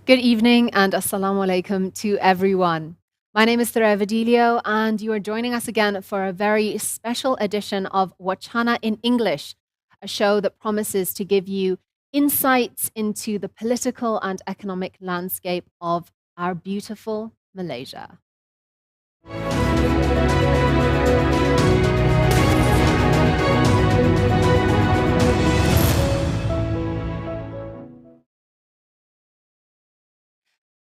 Good evening and assalamu alaikum to everyone. My name is Thera Vadilio, and you are joining us again for a very special edition of Wacana in English, a show that promises to give you insights into the political and economic landscape of our beautiful Malaysia.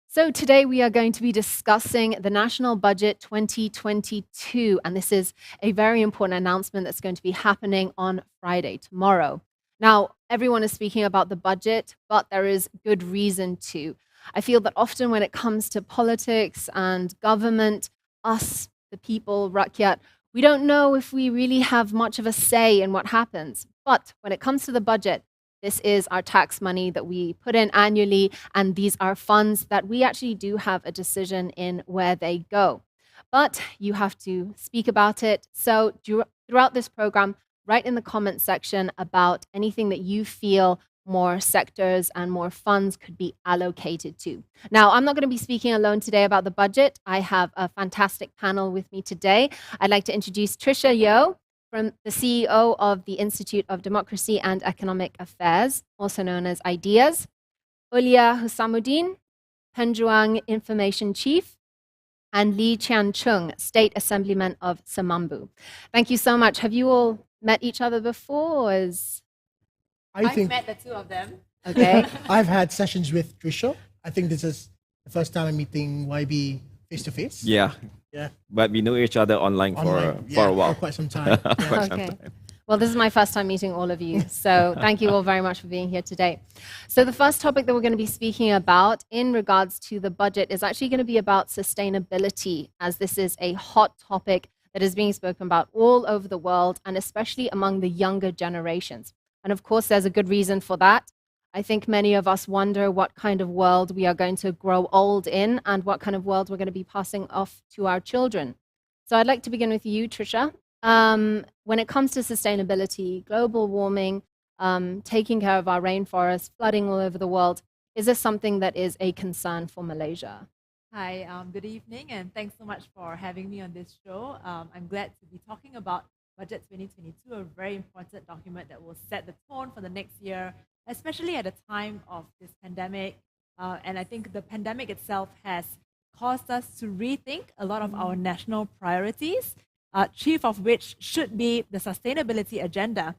So today we are going to be discussing the National Budget 2022, and this is a very important announcement that's going to be happening on Friday, tomorrow. Now, everyone is speaking about the budget, but there is good reason to. I feel that often when it comes to politics and government, us, the people, Rakyat, we don't know if we really have much of a say in what happens. But when it comes to the budget, this is our tax money that we put in annually, and these are funds that we actually do have a decision in where they go. But you have to speak about it. So throughout this program, write in the comment section about anything that you feel more sectors and more funds could be allocated to. Now, I'm not going to be speaking alone today about the budget. I have a fantastic panel with me today. I'd like to introduce Tricia Yeo, from the CEO of the Institute of Democracy and Economic Affairs, also known as IDEAS, Ulia Husamuddin, Penjuang Information Chief, and Lee Chian Chung, State Assemblyman of Semambu. Thank you so much. Have you all met each other before? I've met the two of them. Okay. I've had sessions with Trisha. I think this is the first time I'm meeting YB face to face. Yeah. Yeah. But we know each other online, for a while. For quite some time. Yeah. Okay. Well, this is my first time meeting all of you, so thank you all very much for being here today. So the first topic that we're going to be speaking about in regards to the budget is actually going to be about sustainability, as this is a hot topic that is being spoken about all over the world, and especially among the younger generations. And of course, there's a good reason for that. I think many of us wonder what kind of world we are going to grow old in and what kind of world we're going to be passing off to our children. So I'd like to begin with you, Tricia. When it comes to sustainability, global warming, taking care of our rainforests, flooding all over the world, is this something that is a concern for Malaysia? Hi, good evening, and thanks so much for having me on this show. I'm glad to be talking about Budget 2022, a very important document that will set the tone for the next year, especially at a time of this pandemic. And I think the pandemic itself has caused us to rethink a lot of our national priorities, chief of which should be the sustainability agenda.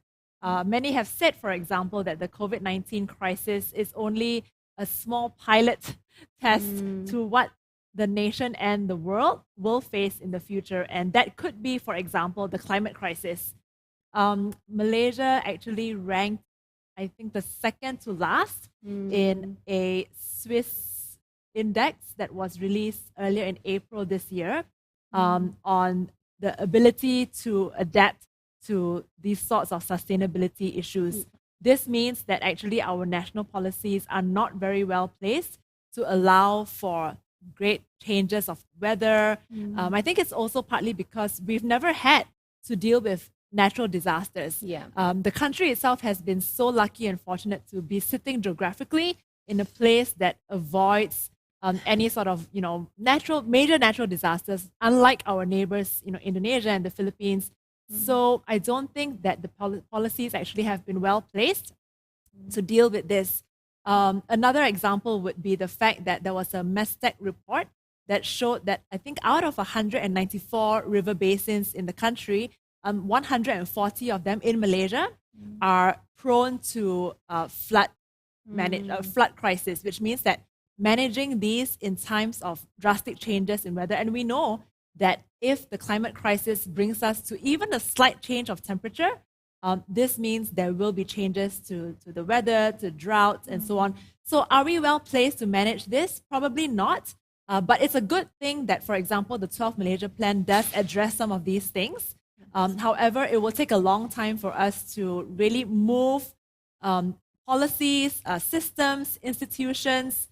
Many have said, for example, that the COVID-19 crisis is only a small pilot test to what the nation and the world will face in the future. And that could be, for example, the climate crisis. Malaysia actually ranked, I think, the second to last in a Swiss index that was released earlier in April this year on the ability to adapt to these sorts of sustainability issues. This means that actually our national policies are not very well placed to allow for great changes of weather. I think it's also partly because we've never had to deal with natural disasters. Yeah. The country itself has been so lucky and fortunate to be sitting geographically in a place that avoids any sort of major natural disasters, unlike our neighbors, Indonesia and the Philippines. So I don't think that the policies actually have been well placed to deal with this. Another example would be the fact that there was a MESTEC report that showed that I think out of 194 river basins in the country, 140 of them in Malaysia are prone to flood crisis, which means that managing these in times of drastic changes in weather, and we know that if the climate crisis brings us to even a slight change of temperature, this means there will be changes to the weather, to droughts, and so on. So are we well placed to manage this? Probably not. But it's a good thing that, for example, the 12 Malaysia Plan does address some of these things. However, it will take a long time for us to really move policies, systems, institutions,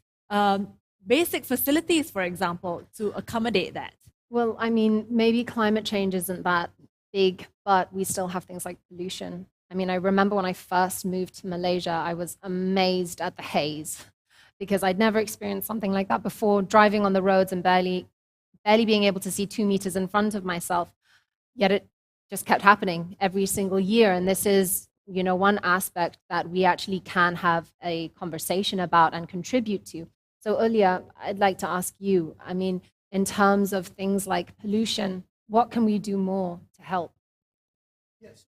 basic facilities, for example, to accommodate that. Well, I mean, maybe climate change isn't that big, but we still have things like pollution. I mean, I remember when I first moved to Malaysia, I was amazed at the haze. because I'd never experienced something like that before, driving on the roads and barely being able to see 2 meters in front of myself. Yet it just kept happening every single year. And this is, one aspect that we actually can have a conversation about and contribute to. So earlier, I'd like to ask you, I mean, in terms of things like pollution, what can we do more to help? Yes.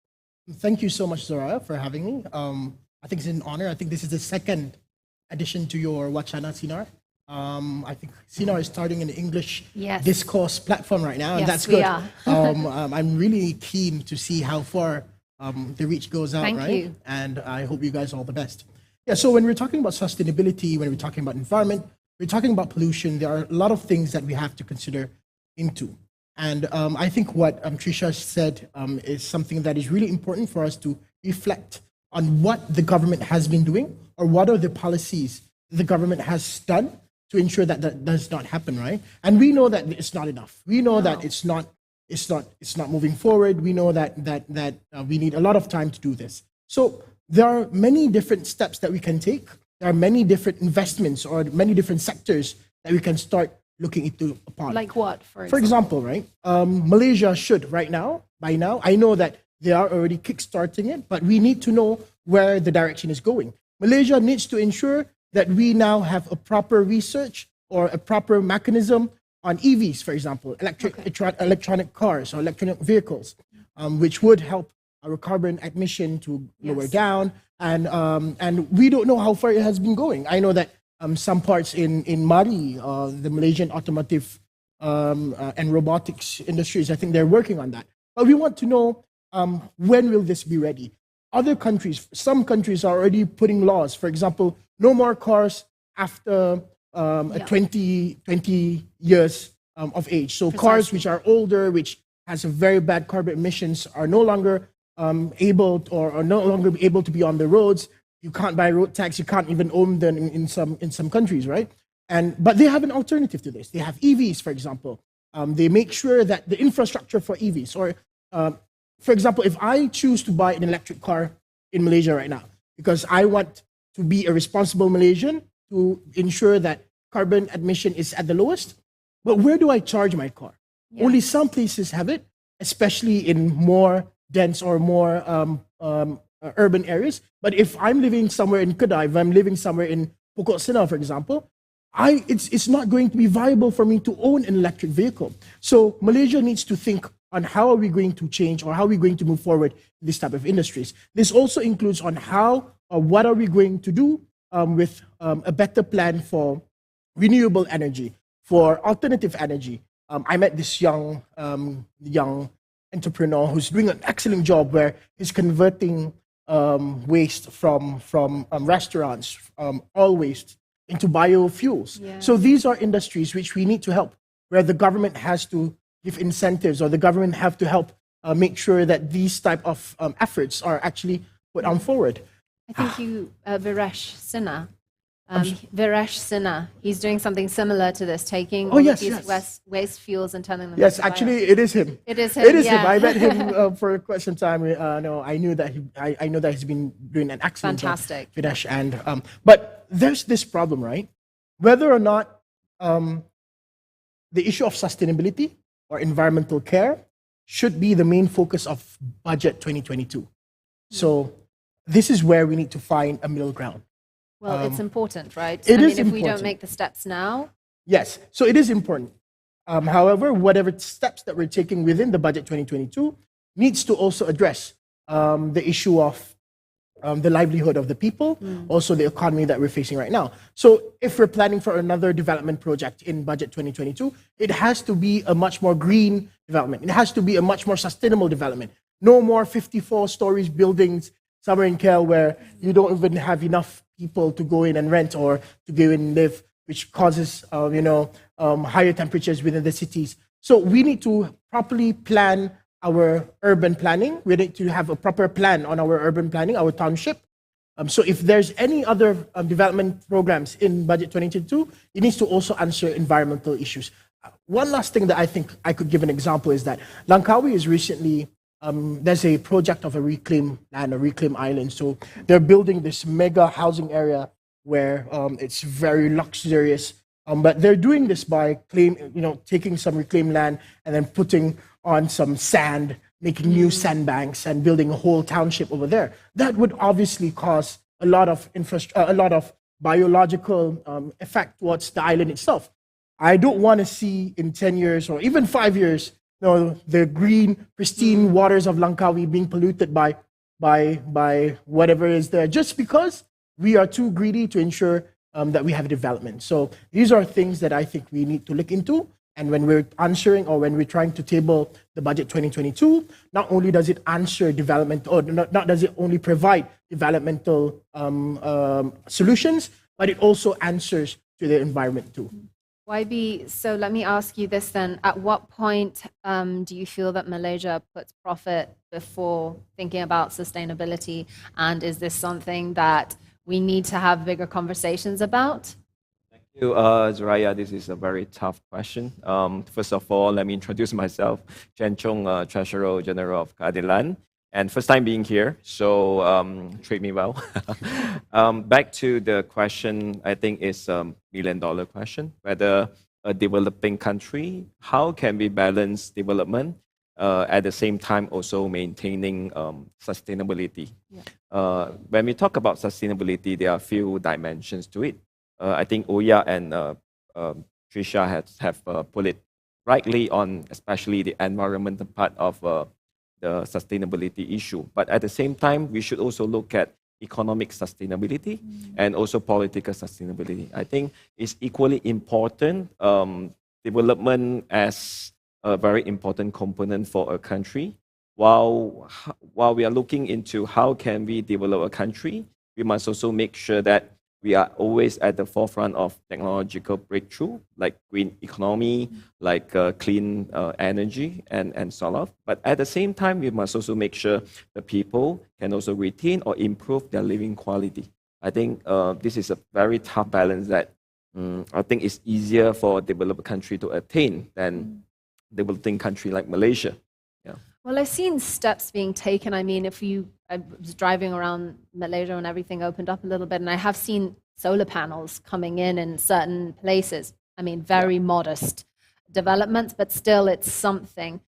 Thank you so much, Zora, for having me. I think it's an honor. I think this is the second addition to your Wacana Sinar. I think Sinar is starting an English discourse platform right now, and yes, that's good. We are. I'm really keen to see how far the reach goes out, Thank right? you. And I hope you guys all the best. Yeah, so when we're talking about sustainability, when we're talking about environment, we're talking about pollution, there are a lot of things that we have to consider into. And I think what Trisha said is something that is really important for us to reflect on what the government has been doing, or what are the policies the government has done to ensure that that does not happen, right? And we know that it's not enough. We know that it's not moving forward. We know that we need a lot of time to do this. So there are many different steps that we can take. There are many different investments or many different sectors that we can start looking into upon. Like what, for example, right? Malaysia should by now, I know that they are already kickstarting it, but we need to know where the direction is going. Malaysia needs to ensure that we now have a proper research or a proper mechanism on EVs, for example, electronic cars or electronic vehicles, which would help our carbon emission to lower down. And we don't know how far it has been going. I know that some parts in Mari, the Malaysian automotive and robotics industries, I think they're working on that. But we want to know when will this be ready? Other countries, some countries are already putting laws. For example, no more cars after 20 years of age. So cars which are older, which has a very bad carbon emissions, are no longer able to be on the roads. You can't buy road tax. You can't even own them in some countries, right? But they have an alternative to this. They have EVs, for example. They make sure that the infrastructure for EVs, or for example, if I choose to buy an electric car in Malaysia right now, because I want to be a responsible Malaysian to ensure that carbon emission is at the lowest, but where do I charge my car? Yeah. Only some places have it, especially in more dense or more urban areas. But if I'm living somewhere in Kedah, if I'm living somewhere in Pokok Sina, for example, it's not going to be viable for me to own an electric vehicle. So Malaysia needs to think on how are we going to change, or how are we going to move forward in this type of industries. This also includes on how or what are we going to do with a better plan for renewable energy, for alternative energy. I met this young entrepreneur who's doing an excellent job where he's converting waste from restaurants, all waste, into biofuels. Yeah. So these are industries which we need to help, where the government has to give incentives, or the government have to help make sure that these type of efforts are actually put on forward. I think you, Viresh Sinha, he's doing something similar to this, taking these waste fuels and turning them into actually, it is him. It is him. Him. I met him for quite some time. I know that he's been doing an excellent job. Fantastic. Viresh, and but there's this problem, right? Whether or not the issue of sustainability or environmental care should be the main focus of budget 2022. So this is where we need to find a middle ground. Well, it's important, right? It is if important. we don't make the steps now. Yes, so it is important. However, whatever steps that we're taking within the budget 2022 needs to also address the issue of the livelihood of the people, also the economy that we're facing right now. So if we're planning for another development project in budget 2022, it has to be a much more green development. It has to be a much more sustainable development. No more 54 stories buildings somewhere in KL where you don't even have enough people to go in and rent or to go in and live, which causes higher temperatures within the cities. So we need to properly plan our urban planning. We need to have a proper plan on our urban planning, our township. So if there's any other development programs in budget 2022, it needs to also answer environmental issues. One last thing that I think I could give an example is that Langkawi is recently, there's a project of a reclaim land, a reclaim island. So they're building this mega housing area where it's very luxurious. But they're doing this by taking some reclaimed land and then putting on some sand, making new sandbanks and building a whole township over there. That would obviously cause a lot of biological effect towards the island itself. I don't want to see in 10 years or even 5 years, the green, pristine waters of Langkawi being polluted by whatever is there, just because we are too greedy to ensure that we have development. So these are things that I think we need to look into. And when we're answering or when we're trying to table the budget 2022, not only does it answer development, or not does it only provide developmental solutions, but it also answers to the environment too. YB, so let me ask you this then. At what point do you feel that Malaysia puts profit before thinking about sustainability? And is this something that we need to have bigger conversations about? Thank you, Zuraya. This is a very tough question. First of all, let me introduce myself. Chen Chung, Treasurer General of Keadilan. And first time being here, so treat me well. Back to the question, I think it's a million-dollar question. Whether a developing country, how can we balance development at the same time also maintaining sustainability? Yeah. When we talk about sustainability, there are a few dimensions to it. I think Oya and Trisha have put it rightly on, especially the environmental part of the sustainability issue. But at the same time, we should also look at economic sustainability and also political sustainability. I think it's equally important. Development as a very important component for a country. While we are looking into how can we develop a country, we must also make sure that we are always at the forefront of technological breakthrough, like green economy, like clean energy, and so on. But at the same time, we must also make sure the people can also retain or improve their living quality. I think this is a very tough balance that I think is easier for a developed country to attain than developing country like Malaysia. Yeah. Well, I've seen steps being taken. I mean, I was driving around Malaysia and everything opened up a little bit, and I have seen solar panels coming in certain places. I mean, very modest developments, but still it's something.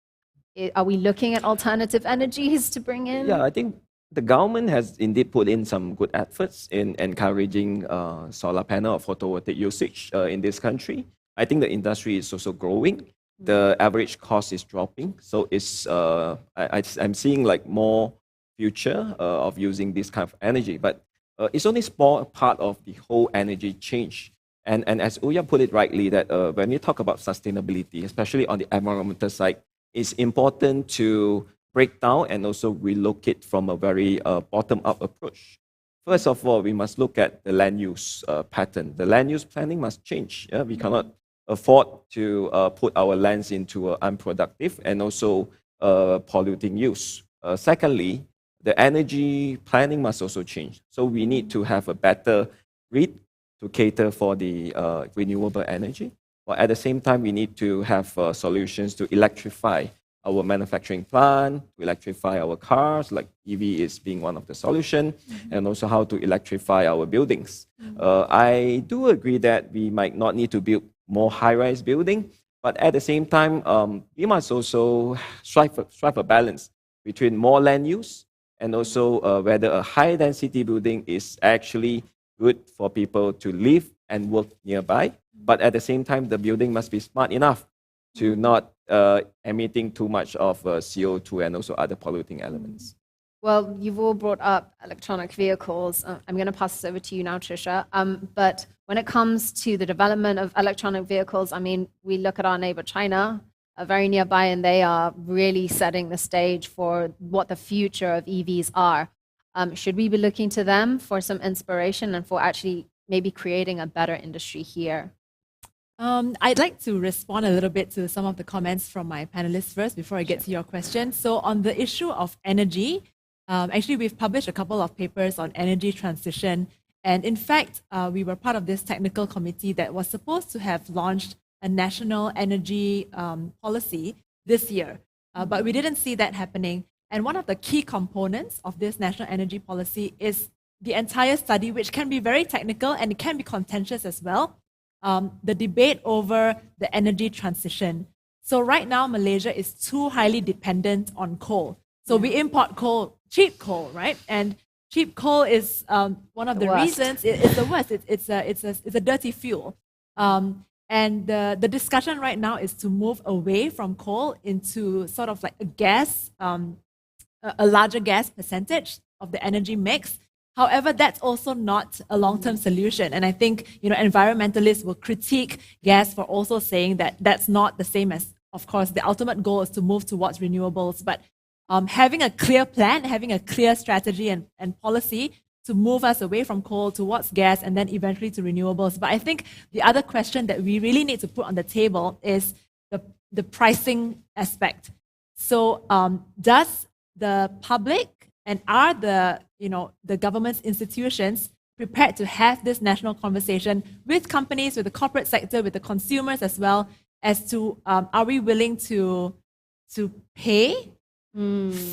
Are we looking at alternative energies to bring in? Yeah, I think the government has indeed put in some good efforts in encouraging solar panel or photovoltaic usage in this country. I think the industry is also growing. The average cost is dropping. So it's I'm seeing like more future of using this kind of energy. But it's only a small part of the whole energy change. And as Uya put it rightly, that when you talk about sustainability, especially on the environmental side, it's important to break down and also relocate from a very bottom-up approach. First of all, we must look at the land use pattern. The land use planning must change. Yeah? We cannot afford to put our lands into unproductive and also polluting use. Secondly, the energy planning must also change. So we need to have a better grid to cater for the renewable energy. But at the same time, we need to have solutions to electrify our manufacturing plant, to electrify our cars, like EV is being one of the solutions, and also how to electrify our buildings. I do agree that we might not need to build more high-rise building, but at the same time, we must also strive a balance between more land use and also whether a high-density building is actually good for people to live and work nearby. But at the same time, the building must be smart enough to not emitting too much of CO2 and also other polluting elements. Well, you've all brought up electronic vehicles. I'm going to pass this over to you now, Trisha. But when it comes to the development of electronic vehicles, I mean, we look at our neighbor China, very nearby, and they are really setting the stage for what the future of EVs are. Should we be looking to them for some inspiration and for actually maybe creating a better industry here? I'd like to respond a little bit to some of the comments from my panelists first before I get to your question. So on the issue of energy, actually we've published a couple of papers on energy transition. And in fact, we were part of this technical committee that was supposed to have launched a national energy policy this year. But we didn't see that happening. And one of the key components of this national energy policy is the entire study, which can be very technical and it can be contentious as well, the debate over the energy transition. So right now, Malaysia is too highly dependent on coal. So we import coal, cheap coal, right? And cheap coal is one of the reasons. It's the worst. It's a dirty fuel. And the discussion right now is to move away from coal into sort of like a gas, a larger gas percentage of the energy mix. However, that's also not a long-term solution. And I think, environmentalists will critique gas for also saying that that's not the same as, of course, the ultimate goal is to move towards renewables. But having a clear plan, having a clear strategy and policy to move us away from coal towards gas and then eventually to renewables. But I think the other question that we really need to put on the table is the pricing aspect. So does the public and are the government's institutions prepared to have this national conversation with companies, with the corporate sector, with the consumers as well, as to are we willing to pay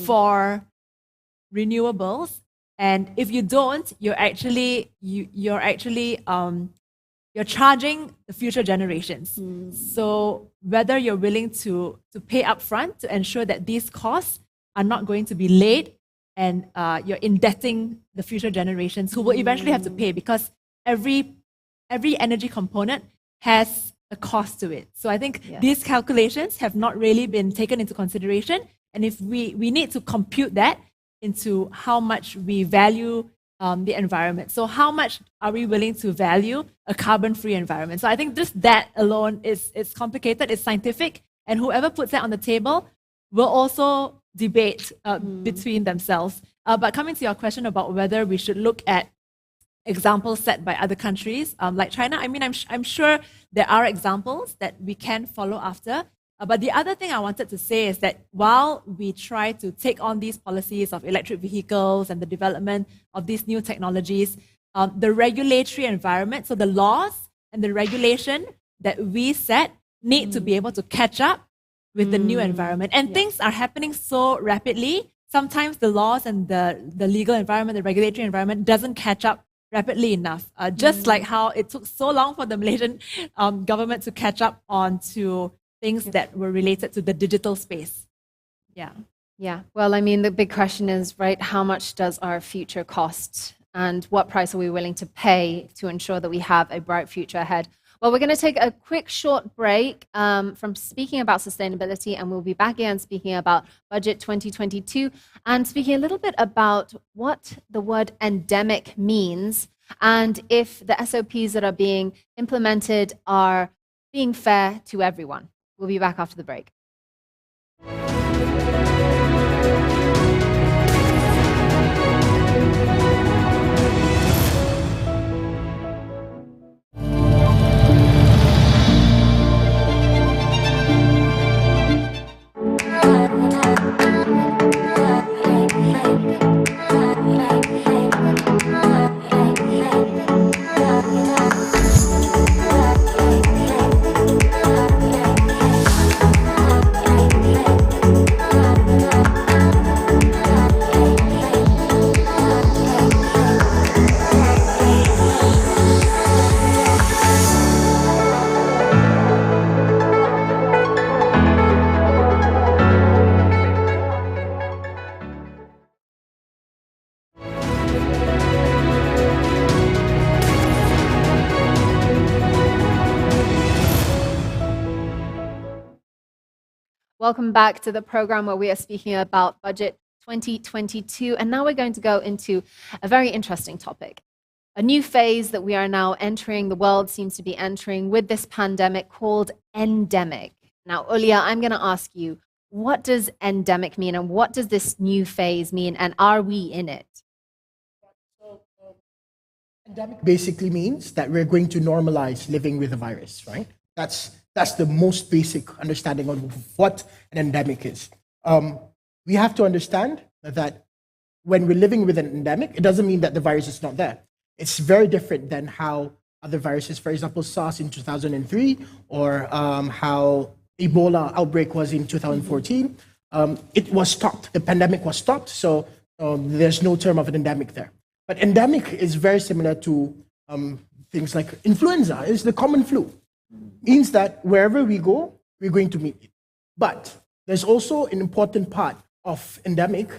for renewables? And if you don't, you're charging the future generations. So whether you're willing to pay upfront to ensure that these costs are not going to be laid, and you're indebting the future generations who will eventually have to pay, because every energy component has a cost to it. So I think these calculations have not really been taken into consideration. And if we need to compute that into how much we value the environment. So how much are we willing to value a carbon-free environment? So I think just that alone it's complicated, it's scientific, and whoever puts that on the table will also debate between themselves. But coming to your question about whether we should look at examples set by other countries like China, I mean, I'm sure there are examples that we can follow after. But the other thing I wanted to say is that while we try to take on these policies of electric vehicles and the development of these new technologies, the regulatory environment, so the laws and the regulation that we set need to be able to catch up with the new environment. And things are happening so rapidly. Sometimes the laws and the legal environment, the regulatory environment doesn't catch up rapidly enough. Just like how it took so long for the Malaysian government to catch up on to things that were related to the digital space. Yeah. Well, I mean, the big question is, right, how much does our future cost and what price are we willing to pay to ensure that we have a bright future ahead? Well, we're going to take a quick short break from speaking about sustainability, and we'll be back again speaking about Budget 2022 and speaking a little bit about what the word endemic means and if the SOPs that are being implemented are being fair to everyone. We'll be back after the break. Welcome back to the program where we are speaking about Budget 2022. And now we're going to go into a very interesting topic, a new phase that we are now entering, the world seems to be entering with this pandemic called endemic. Now, Ulia, I'm going to ask you, what does endemic mean and what does this new phase mean, and are we in it? Endemic basically means that we're going to normalize living with the virus, right? That's the most basic understanding of what an endemic is. We have to understand that when we're living with an endemic, it doesn't mean that the virus is not there. It's very different than how other viruses, for example, SARS in 2003, or how Ebola outbreak was in 2014. It was stopped. The pandemic was stopped, so there's no term of an endemic there. But endemic is very similar to things like influenza. It's the common flu. Means that wherever we go, we're going to meet it. But there's also an important part of endemic,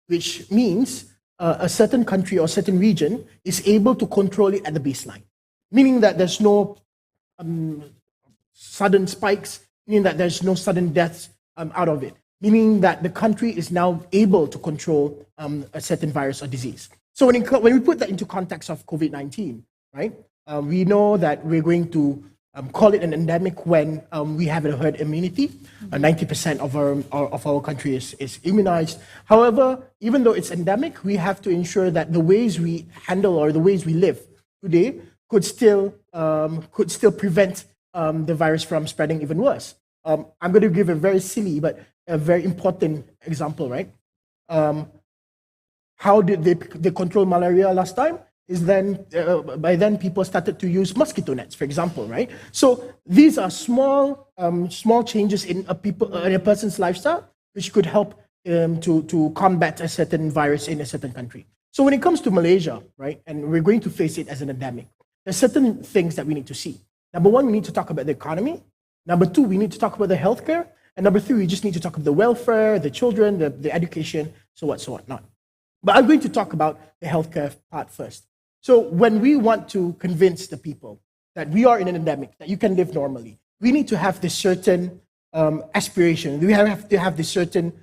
which means a certain country or certain region is able to control it at the baseline, meaning that there's no sudden spikes, meaning that there's no sudden deaths out of it, meaning that the country is now able to control a certain virus or disease. So when we put that into context of COVID-19, right, we know that we're going to call it an endemic when we have a herd immunity. 90% of our country is immunized. However, even though it's endemic, we have to ensure that the ways we handle or the ways we live today could still prevent the virus from spreading even worse. I'm going to give a very silly but a very important example, right? How did they control malaria last time? Is then by then people started to use mosquito nets, for example, right? So these are small changes in a person's lifestyle which could help to combat a certain virus in a certain country. So when it comes to Malaysia, right, and we're going to face it as an endemic, there's certain things that we need to see. Number one, we need to talk about the economy. Number two, we need to talk about the healthcare. And number three, we just need to talk about the welfare, the children, the education, so whatnot. But I'm going to talk about the healthcare part first. So when we want to convince the people that we are in an endemic, that you can live normally, we need to have this certain aspiration. We have to have this certain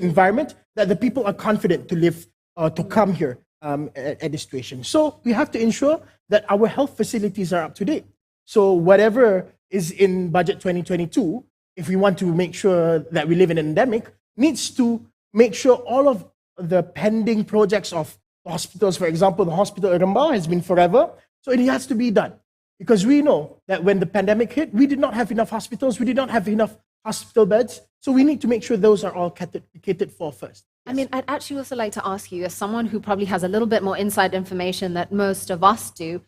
environment that the people are confident to live, to come here at this situation. So we have to ensure that our health facilities are up to date. So whatever is in budget 2022, if we want to make sure that we live in an endemic, needs to make sure all of the pending projects of hospitals, for example, the hospital in Rembau has been forever, so it has to be done. Because we know that when the pandemic hit, we did not have enough hospitals, we did not have enough hospital beds, so we need to make sure those are all catered for first. I mean, I'd actually also like to ask you, as someone who probably has a little bit more inside information that most of us do,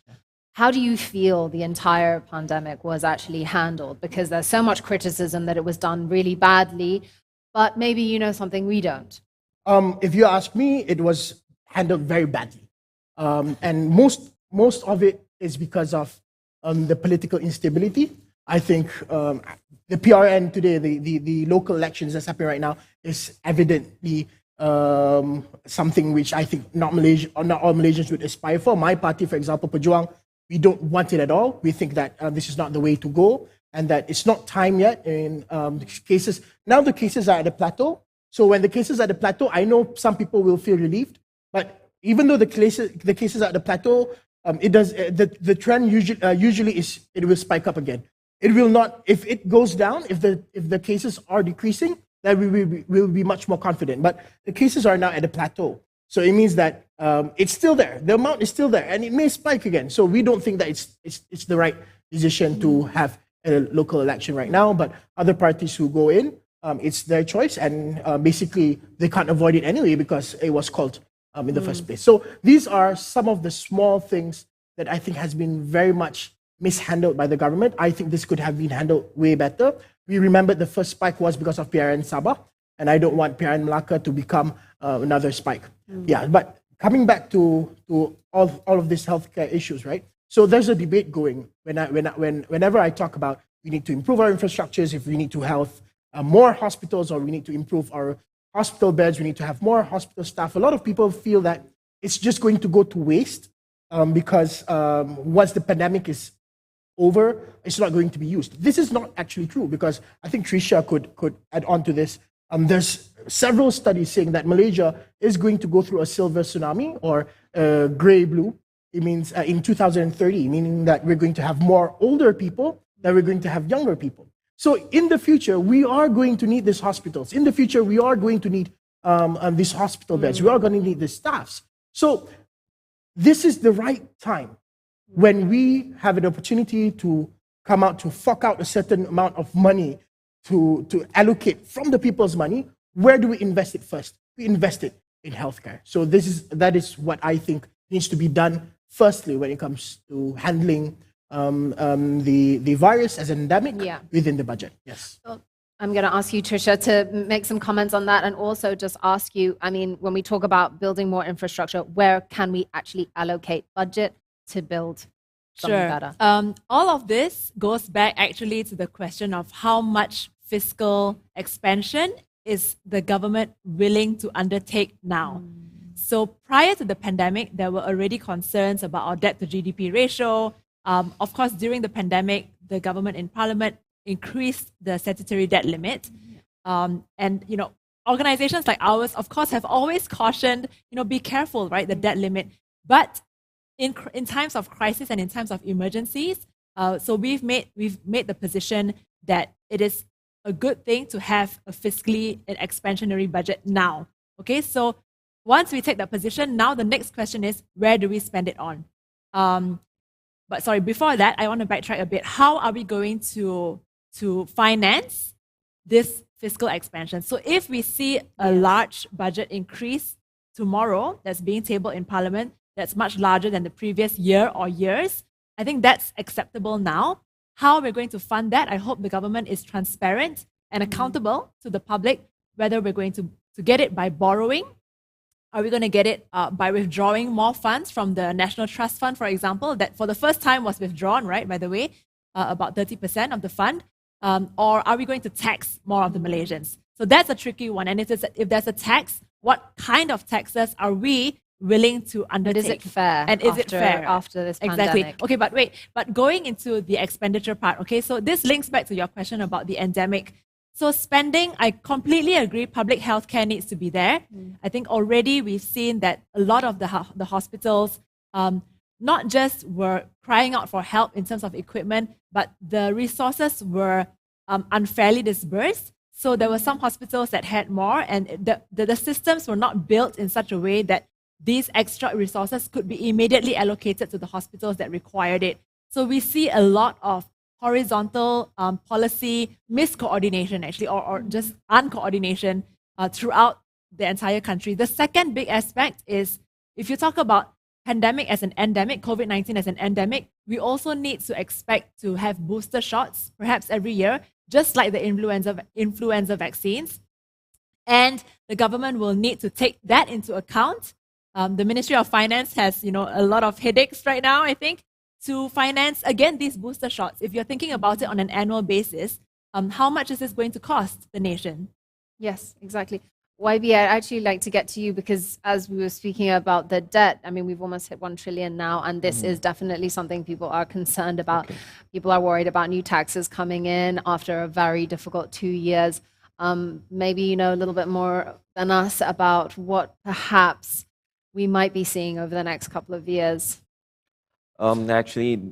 how do you feel the entire pandemic was actually handled? Because there's so much criticism that it was done really badly, but maybe you know something we don't. If you ask me, it was handled very badly. And most of it is because of the political instability. I think the PRN today, the local elections that's happening right now, is evidently something which I think not all Malaysians would aspire for. My party, for example, Pejuang, we don't want it at all. We think that this is not the way to go, and that it's not time yet in cases. Now the cases are at a plateau. So when the cases are at the plateau, I know some people will feel relieved. But even though the cases are at the plateau, the trend usually is it will spike up again. It will not. If it goes down, if the cases are decreasing, then we will be much more confident. But the cases are now at a plateau. So it means that it's still there. The amount is still there, and it may spike again. So we don't think that it's the right decision to have a local election right now. But other parties who go in, it's their choice, and basically they can't avoid it anyway because it was called in the first place. So these are some of the small things that I think has been very much mishandled by the government. I think this could have been handled way better. We remember the first spike was because of PRN Sabah, and I don't want PRN Melaka to become another spike. Yeah, but coming back to all of these healthcare issues, right? So there's a debate going whenever I talk about we need to improve our infrastructures, if we need to have more hospitals, or we need to improve our hospital beds, we need to have more hospital staff. A lot of people feel that it's just going to go to waste because once the pandemic is over, it's not going to be used. This is not actually true, because I think Trisha could add on to this. There's several studies saying that Malaysia is going to go through a silver tsunami, or grey-blue. It means in 2030, meaning that we're going to have more older people than we're going to have younger people. So in the future, we are going to need these hospitals. In the future, we are going to need these hospital beds. We are going to need the staffs. So this is the right time when we have an opportunity to come out to fork out a certain amount of money to allocate from the people's money. Where do we invest it first? We invest it in healthcare. So that is what I think needs to be done firstly when it comes to handling the virus as an endemic within the budget. Yes. Well, I'm going to ask you, Tricia, to make some comments on that, and also just ask you, I mean, when we talk about building more infrastructure, where can we actually allocate budget to build something better? All of this goes back actually to the question of how much fiscal expansion is the government willing to undertake now. So prior to the pandemic, there were already concerns about our debt to GDP ratio. Of course, during the pandemic, the government in Parliament increased the statutory debt limit. And, organizations like ours, of course, have always cautioned, be careful, right, the debt limit. But in times of crisis and in times of emergencies, so we've made the position that it is a good thing to have a fiscally and expansionary budget now. Okay, so once we take that position, now the next question is, where do we spend it on? But sorry, before that, I want to backtrack a bit. How are we going to finance this fiscal expansion? So if we see a large budget increase tomorrow that's being tabled in Parliament, that's much larger than the previous year or years, I think that's acceptable now. How we're going to fund that, I hope the government is transparent and accountable to the public, whether we're going to get it by borrowing. Are we going to get it by withdrawing more funds from the National Trust Fund, for example, that for the first time was withdrawn, right, by the way, about 30% of the fund? Or are we going to tax more of the Malaysians? So that's a tricky one. And if there's a tax, what kind of taxes are we willing to undertake? But is it fair? And is it fair after this exactly? pandemic? Okay, but wait. But going into the expenditure part, okay, so this links back to your question about the endemic. So spending, I completely agree, public health care needs to be there. I think already we've seen that a lot of the hospitals not just were crying out for help in terms of equipment, but the resources were unfairly dispersed. So there were some hospitals that had more, and the systems were not built in such a way that these extra resources could be immediately allocated to the hospitals that required it. So we see a lot of horizontal policy miscoordination, actually, or just uncoordination throughout the entire country. The second big aspect is, if you talk about pandemic as an endemic, COVID-19 as an endemic, we also need to expect to have booster shots, perhaps every year, just like the influenza vaccines. And the government will need to take that into account. The Ministry of Finance has, a lot of headaches right now, I think, to finance, again, these booster shots. If you're thinking about it on an annual basis, how much is this going to cost the nation? Yes, exactly. YB, I'd actually like to get to you because as we were speaking about the debt, I mean, we've almost hit 1 trillion now, and this is definitely something people are concerned about. Okay. People are worried about new taxes coming in after a very difficult 2 years. Maybe you know a little bit more than us about what perhaps we might be seeing over the next couple of years. Actually,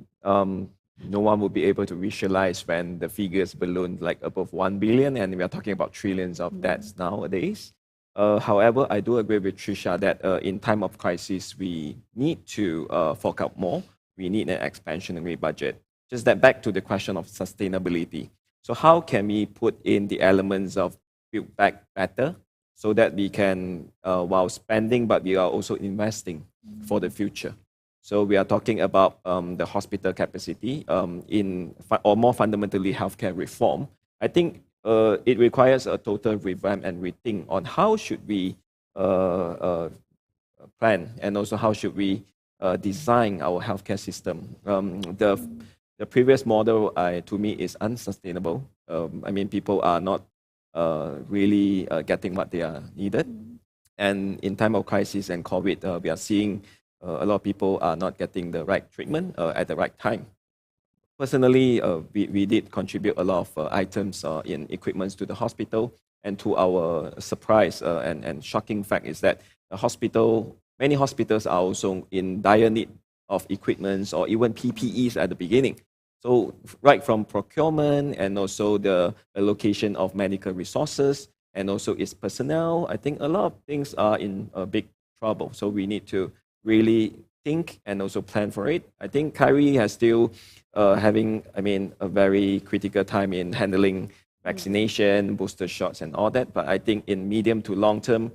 no one will be able to visualize when the figures balloon like above 1 billion, and we are talking about trillions of debts nowadays. However, I do agree with Tricia that in time of crisis, we need to fork out more. We need an expansionary budget. Just that back to the question of sustainability. So how can we put in the elements of build back better so that we can, while spending, but we are also investing for the future? So we are talking about the hospital capacity or more fundamentally healthcare reform. I think it requires a total revamp and rethink on how should we plan and also how should we design our healthcare system. The previous model, to me, is unsustainable. I mean, people are not really getting what they are needed. And in time of crisis and COVID, we are seeing a lot of people are not getting the right treatment at the right time. Personally, we did contribute a lot of items in equipments to the hospital, and to our surprise and shocking fact is that many hospitals are also in dire need of equipments or even PPEs at the beginning. So right from procurement and also the allocation of medical resources and also its personnel, I think a lot of things are in a big trouble. So we need to really think and also plan for it. I think Kyrie has still having, a very critical time in handling vaccination, booster shots and all that. But I think in medium to long term,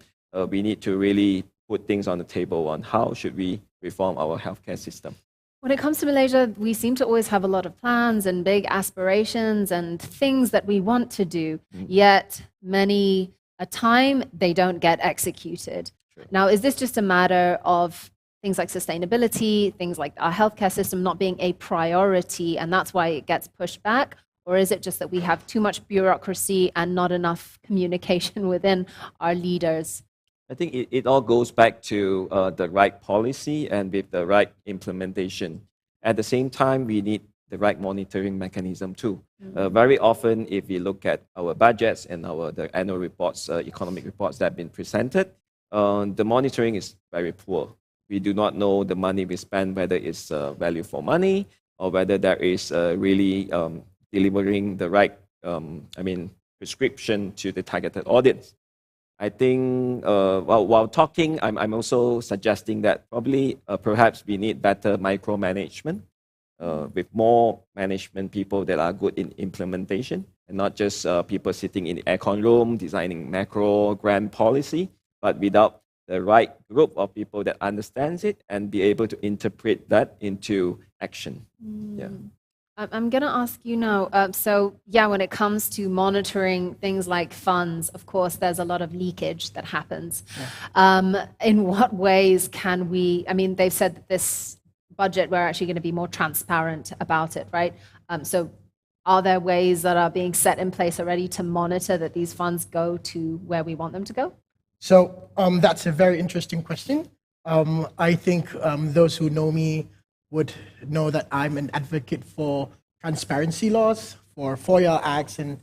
we need to really put things on the table on how should we reform our healthcare system. When it comes to Malaysia, we seem to always have a lot of plans and big aspirations and things that we want to do, yet many a time they don't get executed. Now, is this just a matter of things like sustainability, things like our healthcare system not being a priority, and that's why it gets pushed back? Or is it just that we have too much bureaucracy and not enough communication within our leaders? I think it all goes back to the right policy and with the right implementation. At the same time, we need the right monitoring mechanism too. Very often, if we look at our budgets and the annual reports, economic reports that have been presented, the monitoring is very poor. We do not know the money we spend, whether it's value for money or whether there is really delivering the right, prescription to the targeted audience. I think while talking, I'm also suggesting that probably perhaps we need better micromanagement with more management people that are good in implementation and not just people sitting in the aircon room designing macro grand policy, but without the right group of people that understands it and be able to interpret that into action. Yeah. I'm going to ask you now. When it comes to monitoring things like funds, of course, there's a lot of leakage that happens. Yeah. In what ways can we? I mean, they've said that this budget, we're actually going to be more transparent about it, right? So are there ways that are being set in place already to monitor that these funds go to where we want them to go? So that's a very interesting question. I think those who know me would know that I'm an advocate for transparency laws, for FOIA acts, and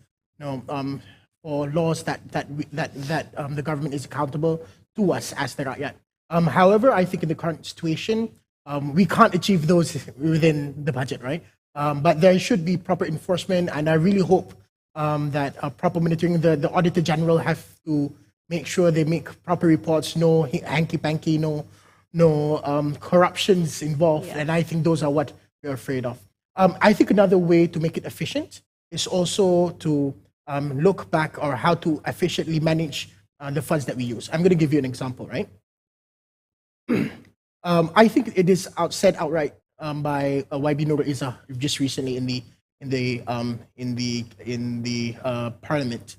for laws that the government is accountable to us as the rakyat. However, I think in the current situation, we can't achieve those within the budget, right? But there should be proper enforcement, and I really hope that proper monitoring. The Auditor General have to make sure they make proper reports, no hanky-panky, no corruptions involved, and I think those are what we're afraid of. I think another way to make it efficient is also to look back or how to efficiently manage the funds that we use. I'm going to give you an example, right? I think it is said outright by YB Nurul Izzah just recently in the Parliament.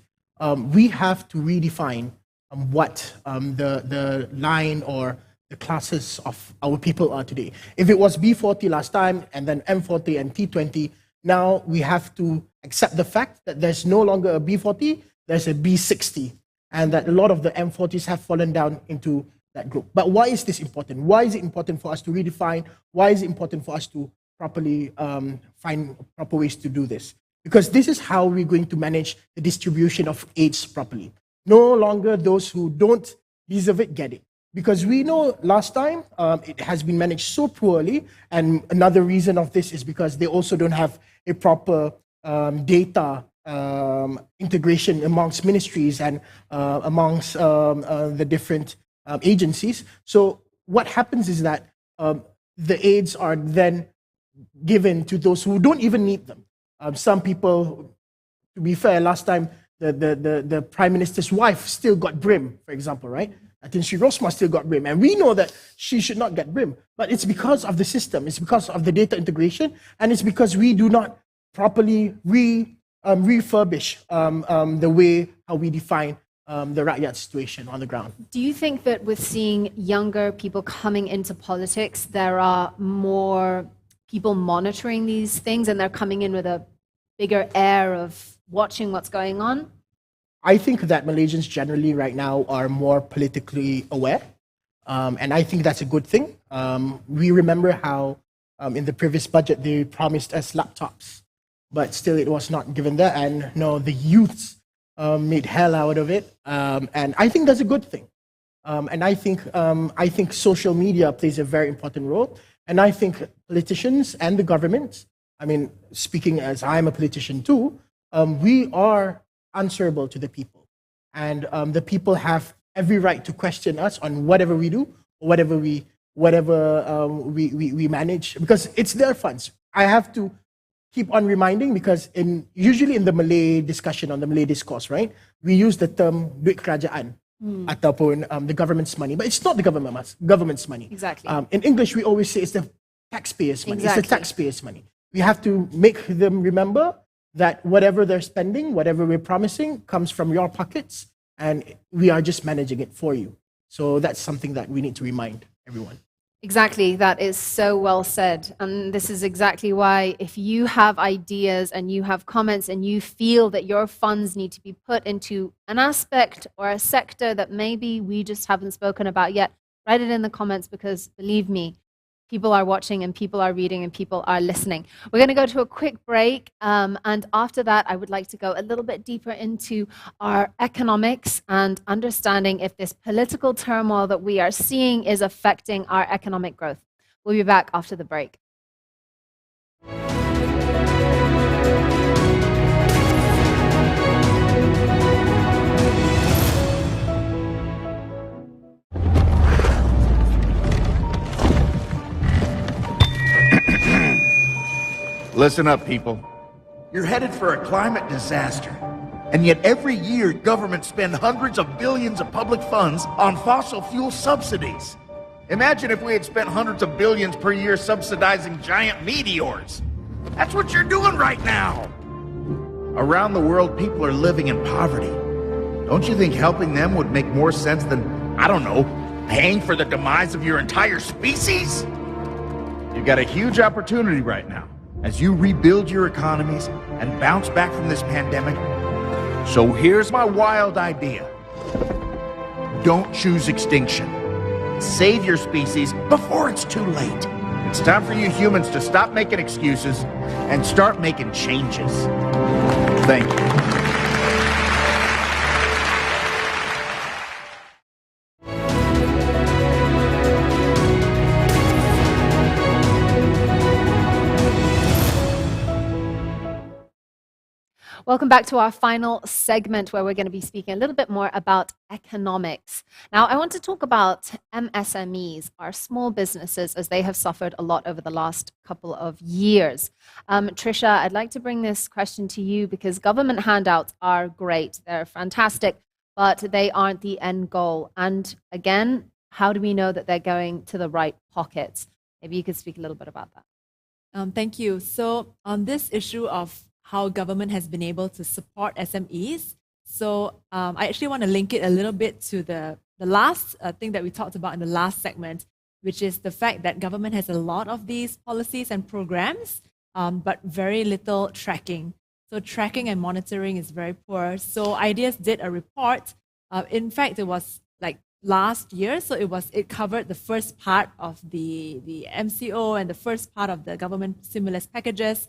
We have to redefine what the line or the classes of our people are today. If it was B40 last time and then M40 and T20, now we have to accept the fact that there's no longer a B40, there's a B60, and that a lot of the M40s have fallen down into that group. But why is this important? Why is it important for us to redefine? Why is it important for us to properly find proper ways to do this? Because this is how we're going to manage the distribution of aids properly. No longer those who don't deserve it get it. Because we know last time it has been managed so poorly, and another reason of this is because they also don't have a proper data integration amongst ministries and amongst the different agencies. So what happens is that the aids are then given to those who don't even need them. Some people, to be fair, last time the Prime Minister's wife still got BRIM, for example, right? I think Rosma still got BRIM, and we know that she should not get BRIM, but it's because of the system, it's because of the data integration, and it's because we do not properly refurbish the way how we define the rakyat situation on the ground. Do you think that with seeing younger people coming into politics, there are more people monitoring these things and they're coming in with a bigger air of watching what's going on? I think that Malaysians generally right now are more politically aware, and I think that's a good thing. We remember how in the previous budget they promised us laptops, but still it was not given there, and no, the youths made hell out of it, and I think that's a good thing. And I think social media plays a very important role, and I think politicians and the government, I mean, speaking as I'm a politician too, we are answerable to the people, and the people have every right to question us on whatever we do, whatever we manage, because it's their funds. I have to keep on reminding, because usually in the Malay discussion, on the Malay discourse, right, we use the term duit kerajaan ataupun the government's money, but it's not the government's money. Exactly. In English, we always say it's the taxpayers' money. It's Exactly. the taxpayers' money. We have to make them remember that whatever they're spending, whatever we're promising, comes from your pockets, and we are just managing it for you. So that's something that we need to remind everyone. Exactly, that is so well said. And this is exactly why, if you have ideas and you have comments and you feel that your funds need to be put into an aspect or a sector that maybe we just haven't spoken about yet, write it in the comments, because believe me, people are watching and people are reading and people are listening. We're going to go to a quick break. And after that, I would like to go a little bit deeper into our economics and understanding if this political turmoil that we are seeing is affecting our economic growth. We'll be back after the break. Listen up, people. You're headed for a climate disaster. And yet every year, governments spend hundreds of billions of public funds on fossil fuel subsidies. Imagine if we had spent hundreds of billions per year subsidizing giant meteors. That's what you're doing right now. Around the world, people are living in poverty. Don't you think helping them would make more sense than, I don't know, paying for the demise of your entire species? You've got a huge opportunity right now as you rebuild your economies and bounce back from this pandemic. So here's my wild idea. Don't choose extinction. Save your species before it's too late. It's time for you humans to stop making excuses and start making changes. Thank you. Welcome back to our final segment, where we're going to be speaking a little bit more about economics. Now, I want to talk about MSMEs, our small businesses, as they have suffered a lot over the last couple of years. Trisha, I'd like to bring this question to you, because government handouts are great. They're fantastic, but they aren't the end goal. And again, how do we know that they're going to the right pockets? Maybe you could speak a little bit about that. Thank you. So on this issue of how government has been able to support SMEs. So I actually want to link it a little bit to the last thing that we talked about in the last segment, which is the fact that government has a lot of these policies and programs, but very little tracking. So tracking and monitoring is very poor. So Ideas did a report. In fact, it was like last year. So it covered the first part of the MCO and the first part of the government stimulus packages,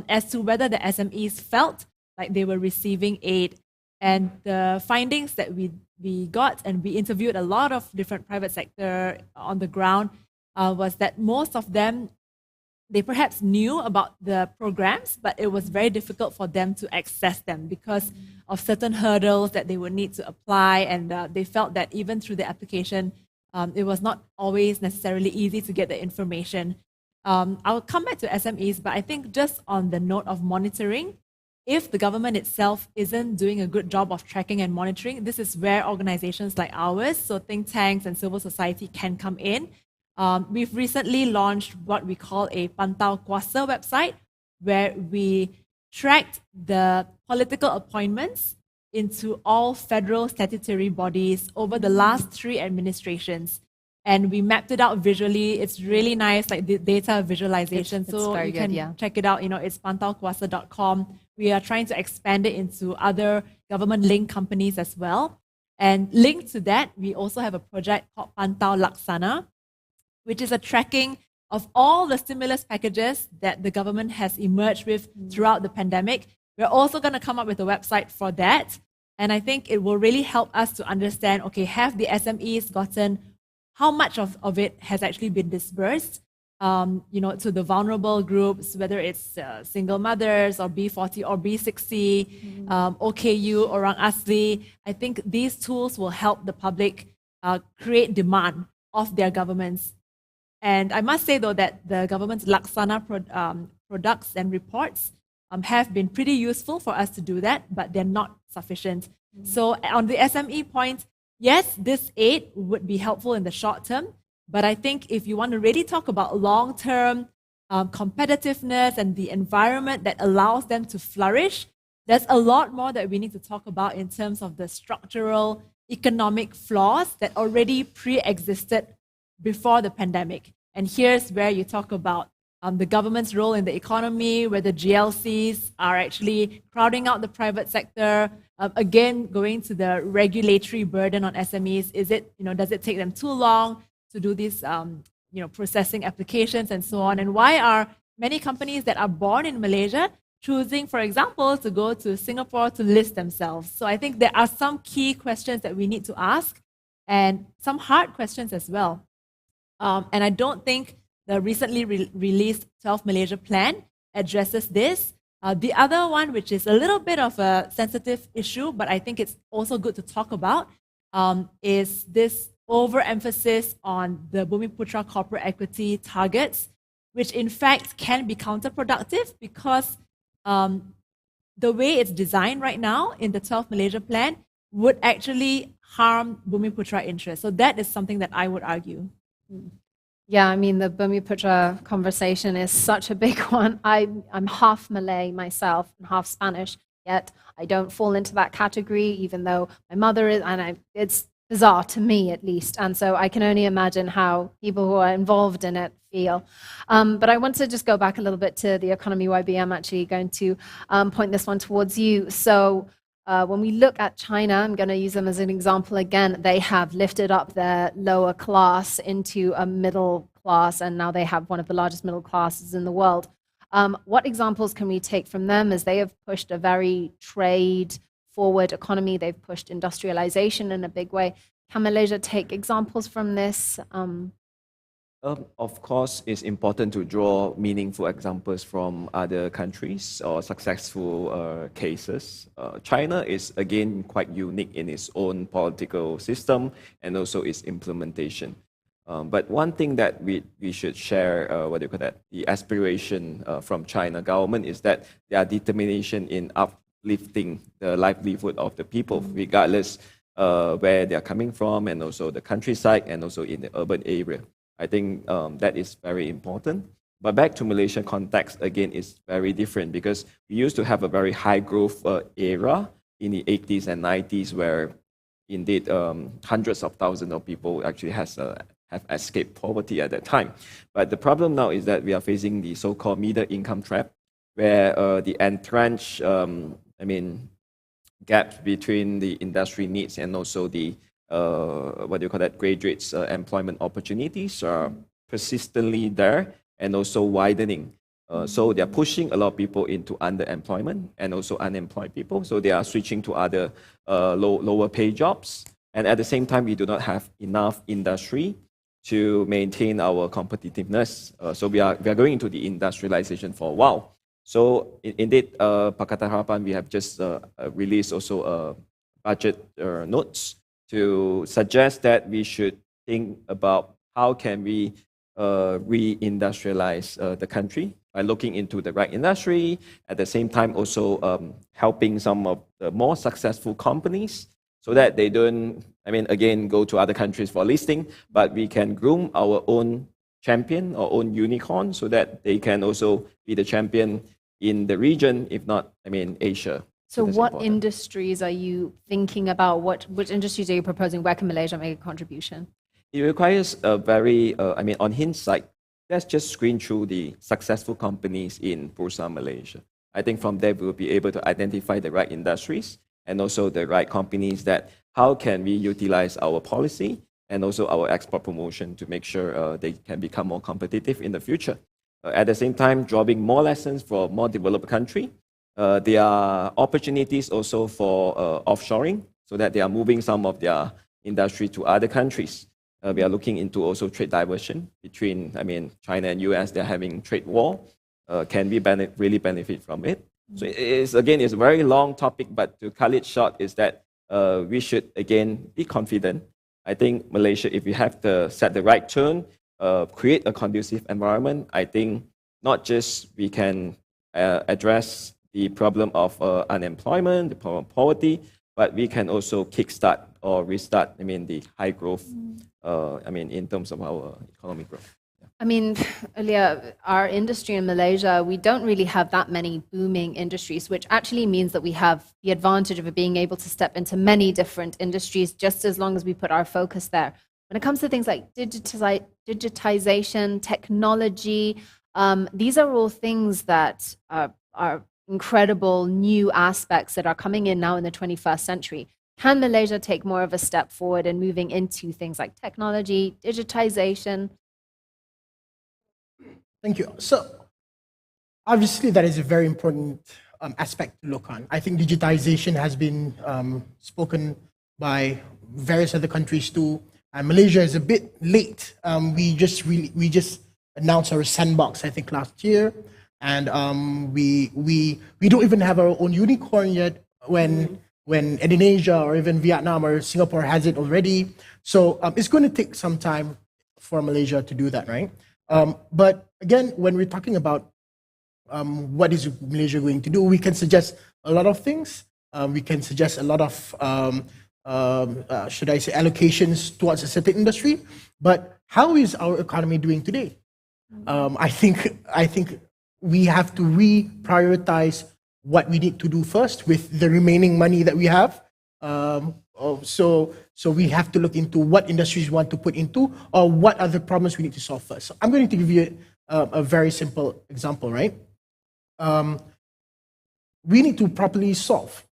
as to whether the SMEs felt like they were receiving aid. And the findings that we got, and we interviewed a lot of different private sector on the ground, was that most of them, they perhaps knew about the programs, but it was very difficult for them to access them because of certain hurdles that they would need to apply. And they felt that even through the application, it was not always necessarily easy to get the information. I'll come back to SMEs, but I think just on the note of monitoring, if the government itself isn't doing a good job of tracking and monitoring, this is where organizations like ours, so think tanks and civil society, can come in. We've recently launched what we call a Pantau Kuasa website, where we tracked the political appointments into all federal statutory bodies over the last 3 administrations. And we mapped it out visually. It's really nice, like the data visualization. It's so very you good, can yeah. check it out. It's pantaukuasa.com. We are trying to expand it into other government-linked companies as well. And linked to that, we also have a project called Pantau Laksana, which is a tracking of all the stimulus packages that the government has emerged with throughout the pandemic. We're also going to come up with a website for that. And I think it will really help us to understand, okay, have the SMEs gotten, how much of it has actually been disbursed, to the vulnerable groups, whether it's single mothers or B40 or B60, OKU, Orang Asli. I think these tools will help the public create demand of their governments. And I must say, though, that the government's Laksana products and reports have been pretty useful for us to do that, but they're not sufficient. So on the SME point, yes, this aid would be helpful in the short term, But I think if you want to really talk about long-term competitiveness and the environment that allows them to flourish, there's a lot more that we need to talk about in terms of the structural economic flaws that already pre-existed before the pandemic. And here's where you talk about the government's role in the economy, where the GLCs are actually crowding out the private sector. Again, going to the regulatory burden on SMEs. Does it take them too long to do these, processing applications and so on? And why are many companies that are born in Malaysia choosing, for example, to go to Singapore to list themselves? So I think there are some key questions that we need to ask and some hard questions as well. And I don't think the recently released 12 Malaysia plan addresses this. The other one, which is a little bit of a sensitive issue, but I think it's also good to talk about, is this overemphasis on the Bumiputra corporate equity targets, which in fact can be counterproductive because the way it's designed right now in the 12 Malaysia plan would actually harm Bumiputra interests. So that is something that I would argue. Yeah, I mean, the Bumiputra conversation is such a big one. I'm half Malay myself and half Spanish, yet I don't fall into that category, even though my mother is, and it's bizarre to me at least. And so I can only imagine how people who are involved in it feel. But I want to just go back a little bit to the economy, YB. I'm actually going to point this one towards you. So when we look at China, I'm going to use them as an example again. They have lifted up their lower class into a middle class, and now they have one of the largest middle classes in the world. What examples can we take from them, as they have pushed a very trade-forward economy? They've pushed industrialization in a big way. Can Malaysia take examples from this? Of course, it's important to draw meaningful examples from other countries or successful cases. China is, again, quite unique in its own political system and also its implementation. But one thing that we should share, the aspiration from China government is that their determination in uplifting the livelihood of the people, regardless where they are coming from, and also the countryside, and also in the urban area. I think that is very important. But back to Malaysian context, again, it's very different because we used to have a very high growth era in the 80s and 90s where indeed hundreds of thousands of people actually have escaped poverty at that time. But the problem now is that we are facing the so-called middle income trap, where the entrenched, gap between the industry needs and also the graduates' employment opportunities are persistently there and also widening. So they are pushing a lot of people into underemployment and also unemployed people. So they are switching to other lower pay jobs. And at the same time, we do not have enough industry to maintain our competitiveness. So we are going into the industrialization for a while. So indeed, Pakatan Harapan, we have just released also budget notes to suggest that we should think about how can we reindustrialize the country by looking into the right industry, at the same time also helping some of the more successful companies so that they don't, again, go to other countries for listing, but we can groom our own champion, our own unicorn, so that they can also be the champion in the region, if not, Asia. So what industries are you thinking about? Which industries are you proposing? Where can Malaysia make a contribution? It requires a very, on hindsight, let's just screen through the successful companies in Bursa Malaysia. I think from there we will be able to identify the right industries and also the right companies that how can we utilize our policy and also our export promotion to make sure they can become more competitive in the future. At the same time, drawing more lessons for more developed country. There are opportunities also for offshoring, so that they are moving some of their industry to other countries. We are looking into also trade diversion between, China and US. They're having trade war. Can we really benefit from it? So it's a very long topic, but to cut it short is that we should, again, be confident. I think Malaysia, if we have to set the right tone, create a conducive environment, I think not just we can address the problem of unemployment, the problem of poverty, but we can also kickstart or restart, the high growth, in terms of our economic growth. I mean, earlier, our industry in Malaysia, we don't really have that many booming industries, which actually means that we have the advantage of being able to step into many different industries just as long as we put our focus there. When it comes to things like digitization, technology, these are all things that are incredible new aspects that are coming in now in the 21st century. Can Malaysia take more of a step forward in moving into things like technology, digitization? Thank you. So, obviously, that is a very important aspect to look on. I think digitization has been spoken by various other countries too, and Malaysia is a bit late. We just announced our sandbox, I think, last year, and we don't even have our own unicorn yet. When Indonesia or even Vietnam or Singapore has it already, so it's going to take some time for Malaysia to do that, right? But again, when we're talking about what is Malaysia going to do, we can suggest a lot of things. We can suggest a lot of, should I say, allocations towards a certain industry. But how is our economy doing today? I think we have to reprioritize what we need to do first with the remaining money that we have. So we have to look into what industries we want to put into or what other problems we need to solve first. So I'm going to give you a very simple example, right? We need to properly solve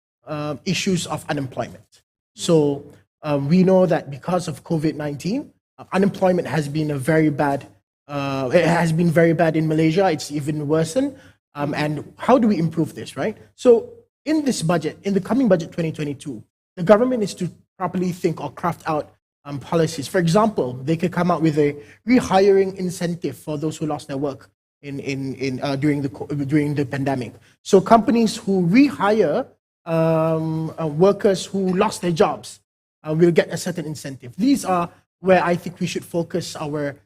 issues of unemployment. So we know that because of COVID-19, unemployment has been very bad in Malaysia. It's even worsened. And how do we improve this, right? So in this budget, in the coming budget 2022, the government is to properly think or craft out policies. For example, they could come out with a rehiring incentive for those who lost their work during the pandemic. So companies who rehire workers who lost their jobs will get a certain incentive. These are where I think we should focus our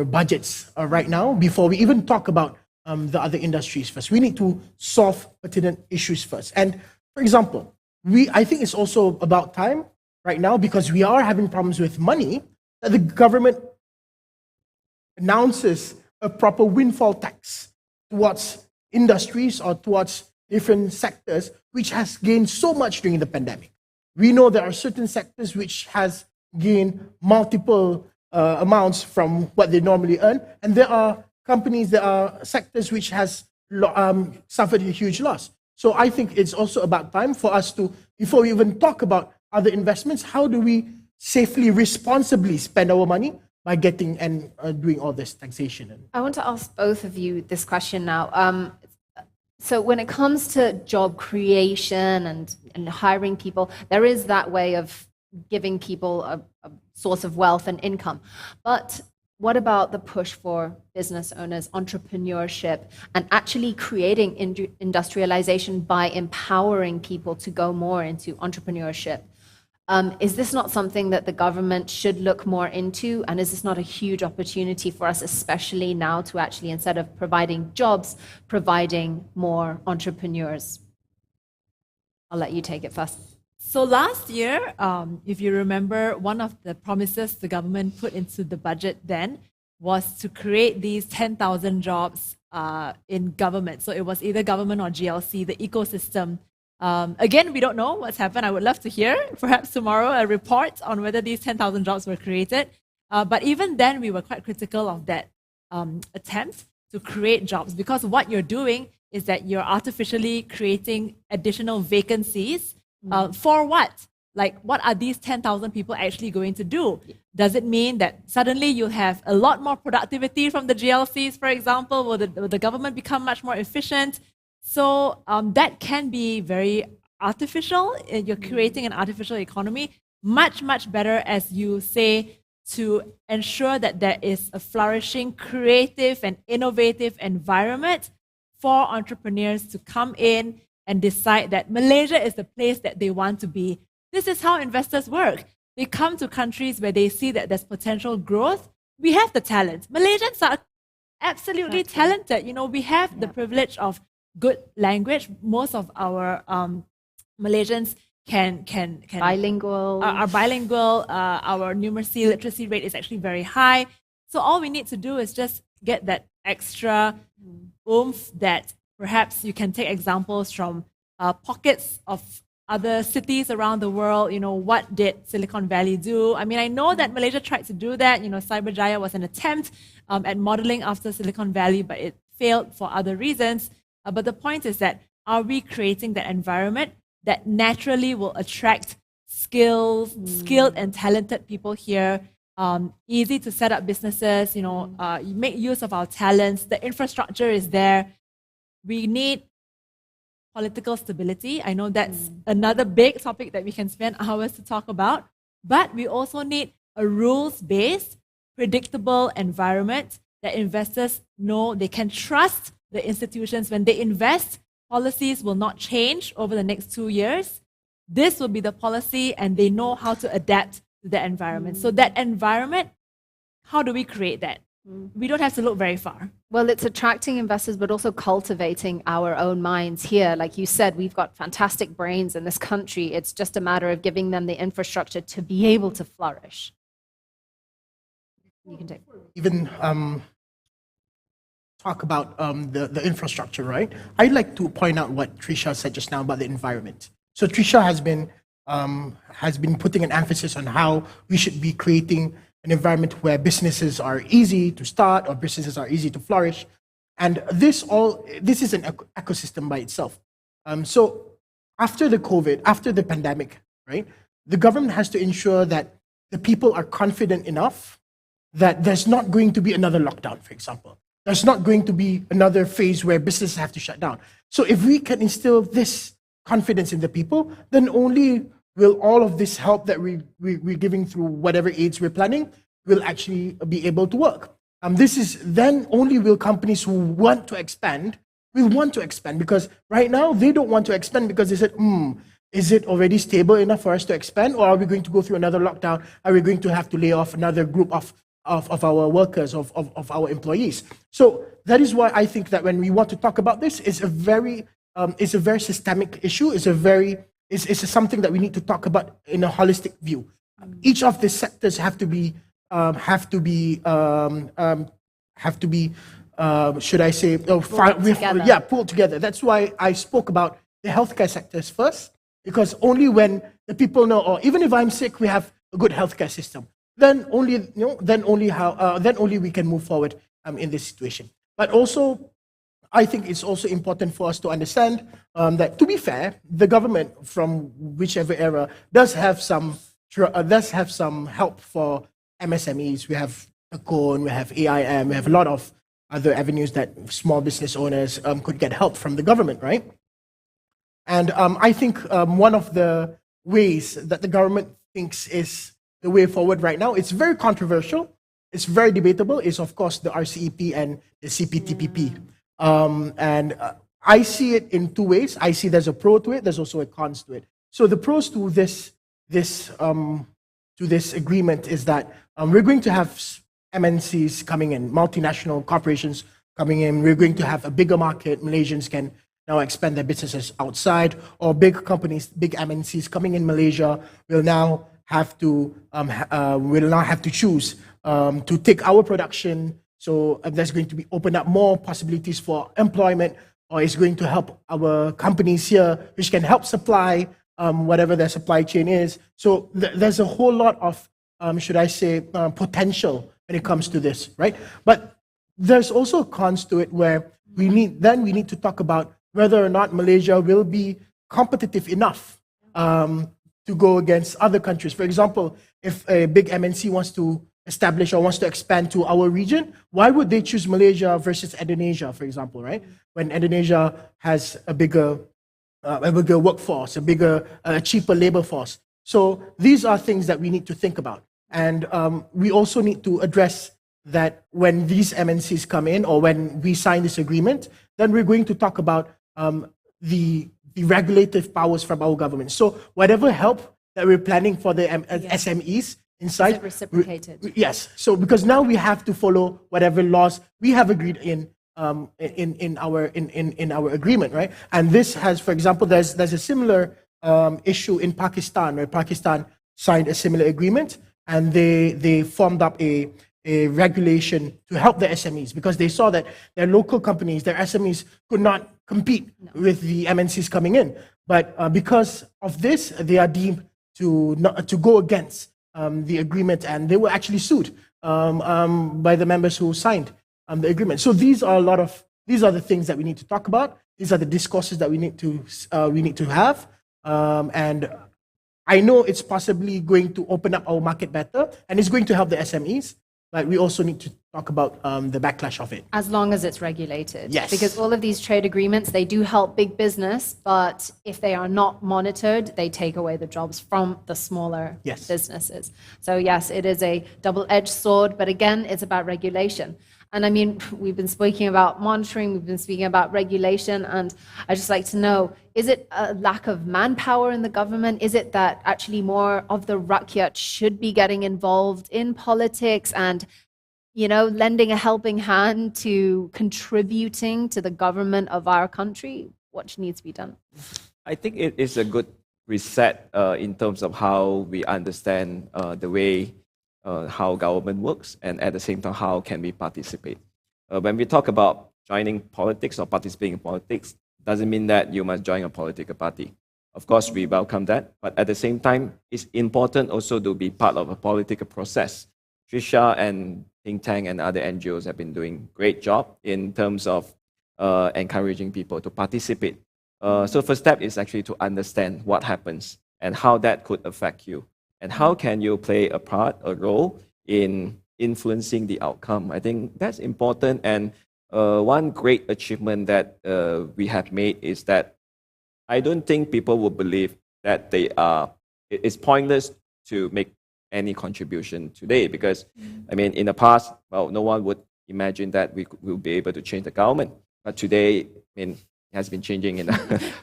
budgets right now before we even talk about the other industries first. We need to solve pertinent issues first. And for example, I think it's also about time right now, because we are having problems with money, that the government announces a proper windfall tax towards industries or towards different sectors which has gained so much during the pandemic. We know there are certain sectors which has gained multiple amounts from what they normally earn, and there are sectors which has suffered a huge loss. So I think it's also about time for us to, before we even talk about other investments, how do we safely, responsibly spend our money by getting and doing all this taxation? I want to ask both of you this question now. So when it comes to job creation and hiring people, there is that way of giving people a source of wealth and income. But what about the push for business owners, entrepreneurship, and actually creating industrialization by empowering people to go more into entrepreneurship? Is this not something that the government should look more into? And is this not a huge opportunity for us, especially now, to actually, instead of providing jobs, providing more entrepreneurs? I'll let you take it first. So last year, if you remember, one of the promises the government put into the budget then was to create these 10,000 jobs in government. So it was either government or GLC, the ecosystem. Again, we don't know what's happened. I would love to hear, perhaps tomorrow, a report on whether these 10,000 jobs were created. But even then, we were quite critical of that attempt to create jobs, because what you're doing is that you're artificially creating additional vacancies. For what? Like, what are these 10,000 people actually going to do? Does it mean that suddenly you'll have a lot more productivity from the GLCs, for example? Will the government become much more efficient? So that can be very artificial. You're creating an artificial economy. Much, much better, as you say, to ensure that there is a flourishing, creative, and innovative environment for entrepreneurs to come in and decide that Malaysia is the place that they want to be. This is how investors work. They come to countries where they see that there's potential growth. We have the talent. Malaysians are absolutely talented. You know, we have the privilege of good language. Most of our Malaysians can Bilingual. are bilingual. Our numeracy literacy rate is actually very high. So all we need to do is just get that extra oomph that perhaps you can take examples from pockets of other cities around the world. What did Silicon Valley do? I mean, I know that Malaysia tried to do that. Cyberjaya was an attempt at modeling after Silicon Valley, but it failed for other reasons. But the point is that, are we creating that environment that naturally will attract skilled and talented people here, easy to set up businesses, make use of our talents, the infrastructure is there. We need political stability. I know that's another big topic that we can spend hours to talk about, but we also need a rules-based, predictable environment that investors know they can trust the institutions. When they invest, policies will not change over the next 2 years. This will be the policy, and they know how to adapt to the environment. So that environment, how do we create that? We don't have to look very far. Well, it's attracting investors, but also cultivating our own minds here. Like you said, we've got fantastic brains in this country. It's just a matter of giving them the infrastructure to be able to flourish. You can take. Even talk about the infrastructure, right? I'd like to point out what Trisha said just now about the environment. So Trisha has been putting an emphasis on how we should be creating an environment where businesses are easy to start or businesses are easy to flourish. And this is an ecosystem by itself. So after the COVID, after the pandemic, right, the government has to ensure that the people are confident enough that there's not going to be another lockdown, for example. There's not going to be another phase where businesses have to shut down. So if we can instill this confidence in the people, then only will all of this help that we're giving through whatever aids we're planning will actually be able to work. Then only will companies who want to expand will want to expand, because right now they don't want to expand because they said, is it already stable enough for us to expand, or are we going to go through another lockdown? Are we going to have to lay off another group of our workers, of our employees? So that is why I think that when we want to talk about this, it's a very systemic issue. It's something that we need to talk about in a holistic view. Each of the sectors have to be pulled together. That's why I spoke about the healthcare sectors first, because only when the people know, or even if I'm sick, we have a good healthcare system, then only we can move forward in this situation. But also, I think it's also important for us to understand that, to be fair, the government from whichever era does have some help for MSMEs. We have ACON, we have AIM, we have a lot of other avenues that small business owners could get help from the government, right? And I think one of the ways that the government thinks is the way forward right now, it's very controversial, it's very debatable, is of course the RCEP and the CPTPP. I see it in two ways. I see there's a pro to it, there's also a cons to it. So the pros to this agreement is that we're going to have MNCs coming in, multinational corporations coming in. We're going to have a bigger market. Malaysians can now expand their businesses outside, or big companies, big MNCs coming in Malaysia will now have to choose to take our production. So there's going to be open up more possibilities for employment, or it's going to help our companies here, which can help supply whatever their supply chain is. So there's a whole lot of, potential when it comes to this, right? But there's also cons to it, where we need to talk about whether or not Malaysia will be competitive enough to go against other countries. For example, if a big MNC wants to establish or wants to expand to our region, why would they choose Malaysia versus Indonesia, for example, right? When Indonesia has a bigger workforce, a cheaper labor force. So these are things that we need to think about. And we also need to address that when these MNCs come in, or when we sign this agreement, then we're going to talk about the regulative powers from our government. So whatever help that we're planning for the SMEs inside, reciprocated. Yes. So because now we have to follow whatever laws we have agreed in our agreement, right? And this has, for example, there's a similar issue in Pakistan, where Pakistan signed a similar agreement, and they formed up a regulation to help the SMEs because they saw that their local companies, their SMEs, could not compete with the MNCs coming in. But because of this, they are deemed to go against the agreement, and they were actually sued by the members who signed the agreement. So these are the things that we need to talk about. These are the discourses that we need to have, and I know it's possibly going to open up our market better, and it's going to help the SMEs. But we also need to talk about the backlash of it. As long as it's regulated. Yes. Because all of these trade agreements, they do help big business, but if they are not monitored, they take away the jobs from the smaller businesses. So yes, it is a double-edged sword, but again, it's about regulation. And I mean, we've been speaking about monitoring, we've been speaking about regulation, and I'd just like to know, is it a lack of manpower in the government? Is it that actually more of the rakyat should be getting involved in politics and, lending a helping hand to contributing to the government of our country? What needs to be done? I think it is a good reset in terms of how we understand the way how government works, and at the same time, how can we participate? When we talk about joining politics or participating in politics, doesn't mean that you must join a political party. Of course, we welcome that, but at the same time, it's important also to be part of a political process. Trisha and Think Tank and other NGOs have been doing a great job in terms of encouraging people to participate. So first step is actually to understand what happens and how that could affect you. And how can you play a role in influencing the outcome? I think that's important. And one great achievement that we have made is that I don't think people will believe that it's pointless to make any contribution today because, I mean, in the past, well, no one would imagine that we will be able to change the government. But today, I mean, it has been changing in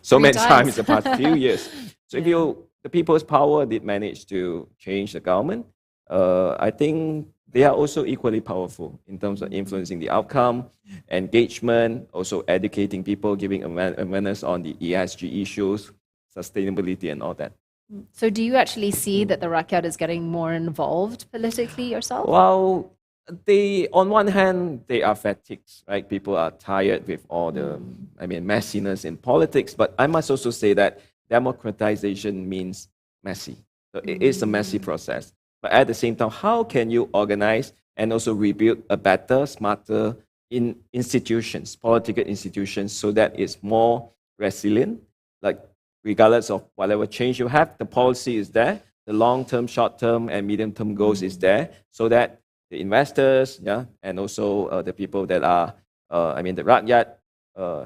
so many times in the past few years. So if the people's power did manage to change the government, I think they are also equally powerful in terms of influencing the outcome, engagement, also educating people, giving awareness on the ESG issues, sustainability and all that. So do you actually see that the rakyat is getting more involved politically yourself? Well, on one hand, they are fatigued, right? People are tired with all the, messiness in politics. But I must also say that democratization means messy. So it is a messy process. But at the same time, how can you organize and also rebuild a better, smarter institutions, political institutions, so that it's more resilient? Like, regardless of whatever change you have, the policy is there, the long-term, short-term, and medium-term goals is there, so that the investors, and also the people that are, the rakyat,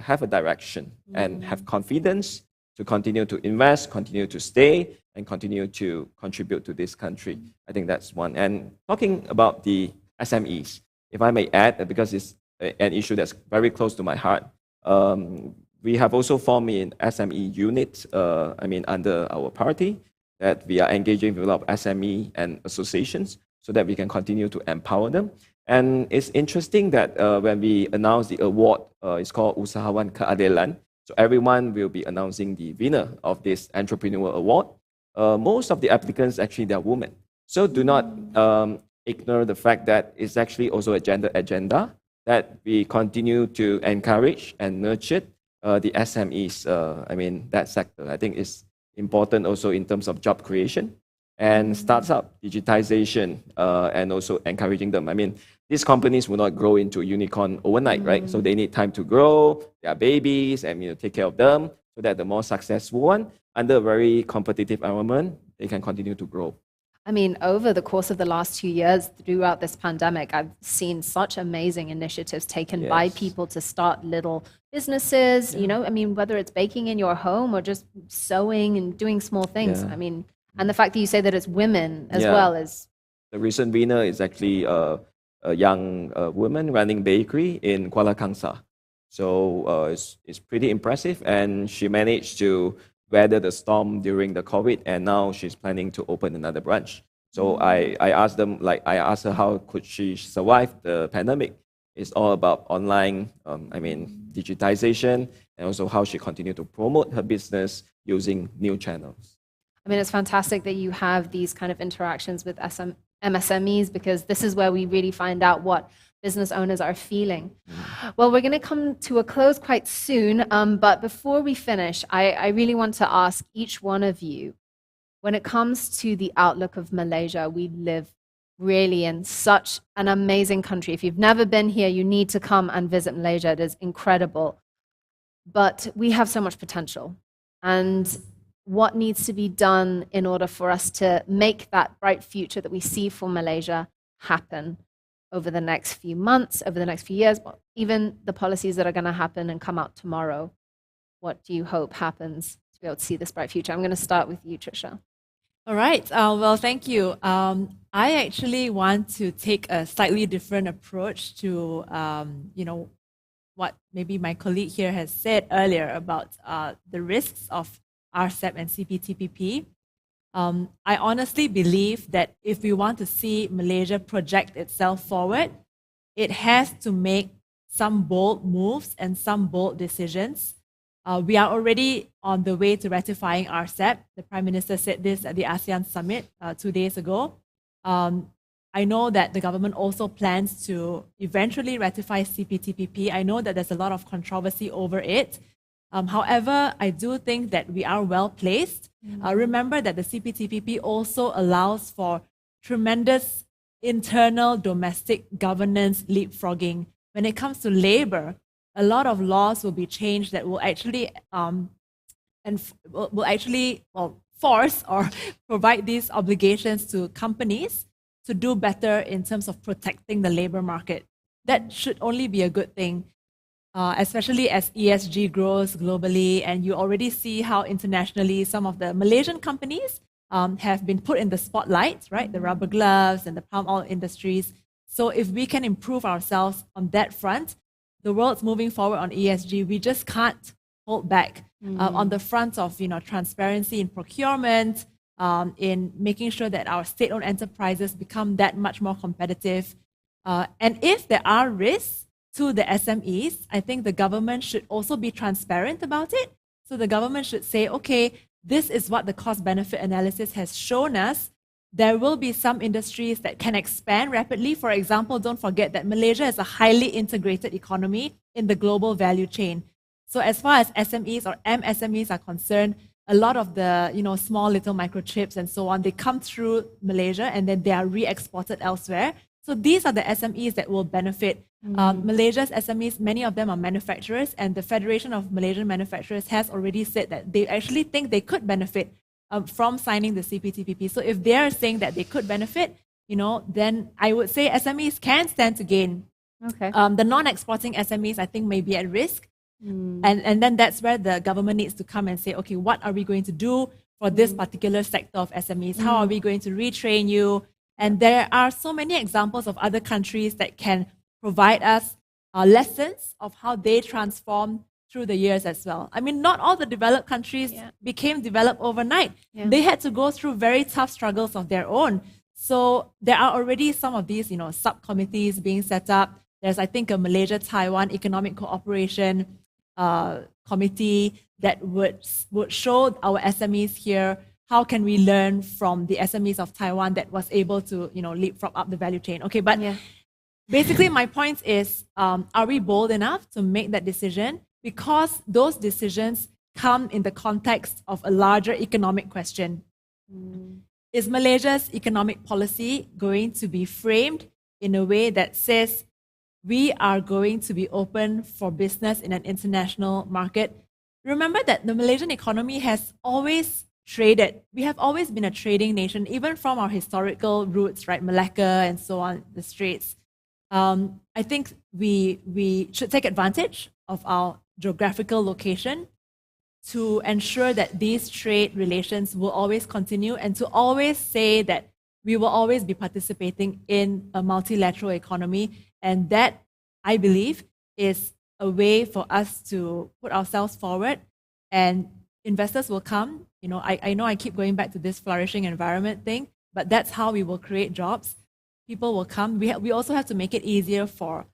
have a direction and have confidence to continue to invest, continue to stay, and continue to contribute to this country. I think that's one. And talking about the SMEs, if I may add, because it's an issue that's very close to my heart, we have also formed an SME unit, under our party, that we are engaging with a lot of SME and associations so that we can continue to empower them. And it's interesting that when we announce the award, it's called Usahawan Keadilan. So everyone will be announcing the winner of this entrepreneur award. Most of the applicants, actually, they're women. So do not ignore the fact that it's actually also a gender agenda, that we continue to encourage and nurture the SMEs, that sector. I think it's important also in terms of job creation and startup, digitization, and also encouraging them. These companies will not grow into unicorn overnight, right? So they need time to grow, their babies, and take care of them, so that the more successful one, under a very competitive environment, they can continue to grow. Over the course of the last 2 years, throughout this pandemic, I've seen such amazing initiatives taken by people to start little businesses, whether it's baking in your home or just sewing and doing small things. And the fact that you say that it's women as well is... The recent winner is actually a young woman running bakery in Kuala Kangsar. So it's pretty impressive, and she managed to weather the storm during the COVID, and now she's planning to open another branch. So I asked her how could she survive the pandemic. It's all about online, digitization, and also how she continued to promote her business using new channels. I mean, it's fantastic that you have these kind of interactions with MSMEs, because this is where we really find out what business owners are feeling. Well, we're going to come to a close quite soon, but before we finish, I really want to ask each one of you, when it comes to the outlook of Malaysia, we live really in such an amazing country. If you've never been here, you need to come and visit Malaysia. It is incredible. But we have so much potential. And what needs to be done in order for us to make that bright future that we see for Malaysia happen over the next few months, over the next few years, even the policies that are going to happen and come out tomorrow? What do you hope happens to be able to see this bright future? I'm going to start with you, Trisha. All right. Well, thank you. I actually want to take a slightly different approach to, what maybe my colleague here has said earlier about the risks of RCEP and CPTPP. I honestly believe that if we want to see Malaysia project itself forward, it has to make some bold moves and some bold decisions. We are already on the way to ratifying RCEP. The Prime Minister said this at the ASEAN Summit 2 days ago. I know that the government also plans to eventually ratify CPTPP. I know that there's a lot of controversy over it. However, I do think that we are well placed. Remember that the CPTPP also allows for tremendous internal domestic governance leapfrogging. When it comes to labor, a lot of laws will be changed that will actually force or provide these obligations to companies to do better in terms of protecting the labor market. That should only be a good thing, especially as ESG grows globally, and you already see how internationally some of the Malaysian companies have been put in the spotlight, right? The rubber gloves and the palm oil industries. So if we can improve ourselves on that front, the world's moving forward on ESG. We just can't hold back on the front of transparency in procurement, in making sure that our state-owned enterprises become that much more competitive. And if there are risks to the SMEs, I think the government should also be transparent about it. So the government should say, okay, this is what the cost-benefit analysis has shown us. There will be some industries that can expand rapidly. For example, don't forget that Malaysia is a highly integrated economy in the global value chain. So as far as SMEs or MSMEs are concerned, a lot of the small little microchips and so on, they come through Malaysia and then they are re-exported elsewhere. So these are the SMEs that will benefit. Malaysia's SMEs, many of them are manufacturers, and the Federation of Malaysian Manufacturers has already said that they actually think they could benefit from signing the CPTPP. So if they're saying that they could benefit, then I would say SMEs can stand to gain. Okay. The non-exporting SMEs, I think, may be at risk. And then that's where the government needs to come and say, okay, what are we going to do for this particular sector of SMEs? How are we going to retrain you? And there are so many examples of other countries that can provide us lessons of how they transform through the years as well. I mean, not all the developed countries became developed overnight. They had to go through very tough struggles of their own. So there are already some of these, subcommittees being set up. There's, I think, a Malaysia-Taiwan Economic Cooperation committee that would show our SMEs here how can we learn from the SMEs of Taiwan that was able to, leapfrog up the value chain. Okay, but basically my point is, are we bold enough to make that decision? Because those decisions come in the context of a larger economic question. Is Malaysia's economic policy going to be framed in a way that says we are going to be open for business in an international market? Remember that the Malaysian economy has always traded. We have always been a trading nation, even from our historical roots, right? Malacca and so on, the Straits. I think we should take advantage of our geographical location to ensure that these trade relations will always continue, and to always say that we will always be participating in a multilateral economy. And that, I believe, is a way for us to put ourselves forward, and investors will come. I know I keep going back to this flourishing environment thing, but that's how we will create jobs. People will come. We also have to make it easier for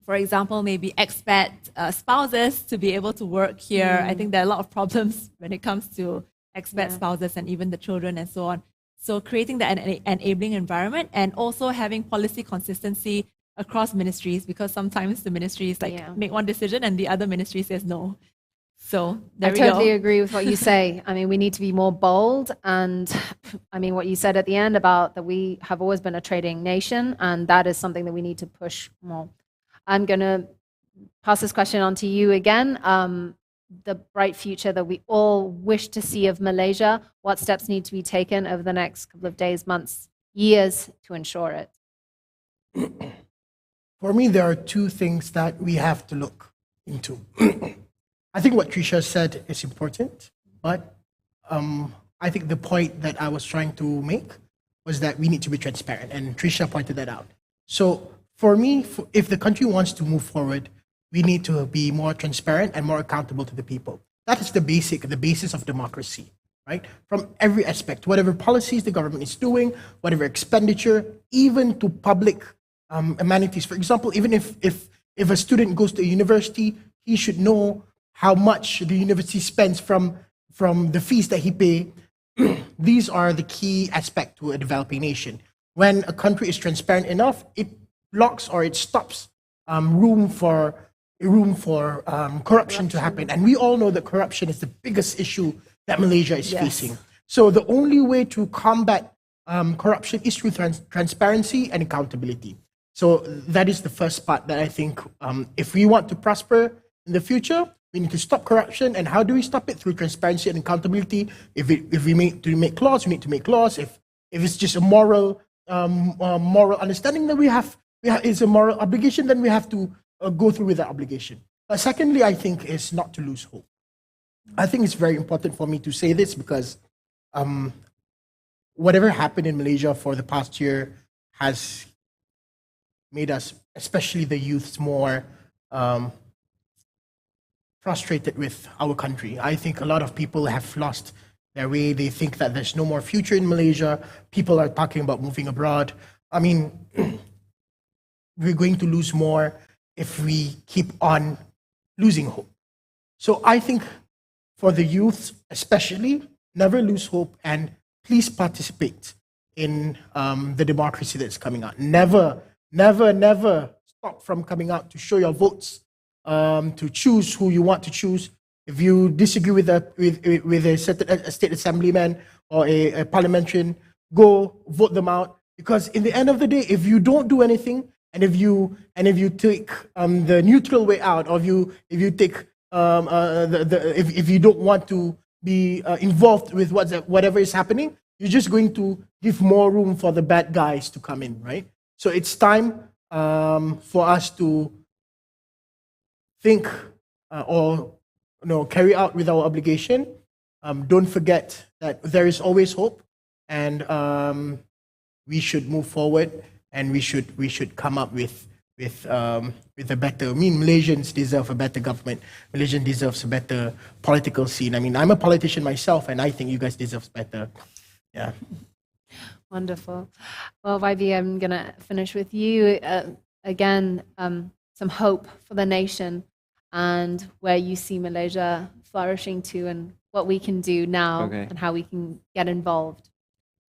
for example, maybe expat spouses to be able to work here. I think there are a lot of problems when it comes to expat spouses and even the children and so on. So creating that enabling environment and also having policy consistency across ministries, because sometimes the ministries make one decision and the other ministry says no. So there I we totally go. agree with what you say. I mean, we need to be more bold. And I mean, what you said at the end about that we have always been a trading nation, and that is something that we need to push more. I'm going to pass this question on to you again. The bright future that we all wish to see of Malaysia, what steps need to be taken over the next couple of days, months, years to ensure it? For me, there are two things that we have to look into. I think what Trisha said is important, but I think the point that I was trying to make was that we need to be transparent, and Trisha pointed that out. So for me, if the country wants to move forward, we need to be more transparent and more accountable to the people. That is the basis of democracy, right? From every aspect, whatever policies the government is doing, whatever expenditure, even to public amenities. For example, even if a student goes to a university, he should know how much the university spends from the fees that he pay. These are the key aspect to a developing nation. When a country is transparent enough, it blocks or it stops room for corruption to happen. And we all know that corruption is the biggest issue that Malaysia is facing. So the only way to combat corruption is through transparency and accountability. So that is the first part that I think if we want to prosper in the future, we need to stop corruption. And how do we stop it? Through transparency and accountability. If we need to make laws, we need to make laws. If it's just a moral understanding that we have is a moral obligation, then we have to go through with that obligation. Secondly, I think is not to lose hope. I think it's very important for me to say this because whatever happened in Malaysia for the past year has made us, especially the youths, more frustrated with our country. I think a lot of people have lost their way. They think that there's no more future in Malaysia. People are talking about moving abroad. I mean, we're going to lose more if we keep on losing hope. So I think for the youth especially, never lose hope and please participate in the democracy that's coming out. Never stop from coming out to show your votes, to choose who you want to choose. If you disagree with a state assemblyman or a parliamentarian, go vote them out. Because in the end of the day, if you don't do anything, and if you take the neutral way out, or if you take if you don't want to be involved with whatever is happening, you're just going to give more room for the bad guys to come in, right? So it's time for us to think or carry out with our obligation. Don't forget that there is always hope, and we should move forward, and we should come up with a better. I mean, Malaysians deserve a better government. Malaysians deserves a better political scene. I mean, I'm a politician myself, and I think you guys deserve better. Yeah. Wonderful. Well, YB, I'm going to finish with you. Again, some hope for the nation and where you see Malaysia flourishing to and what we can do now and how we can get involved.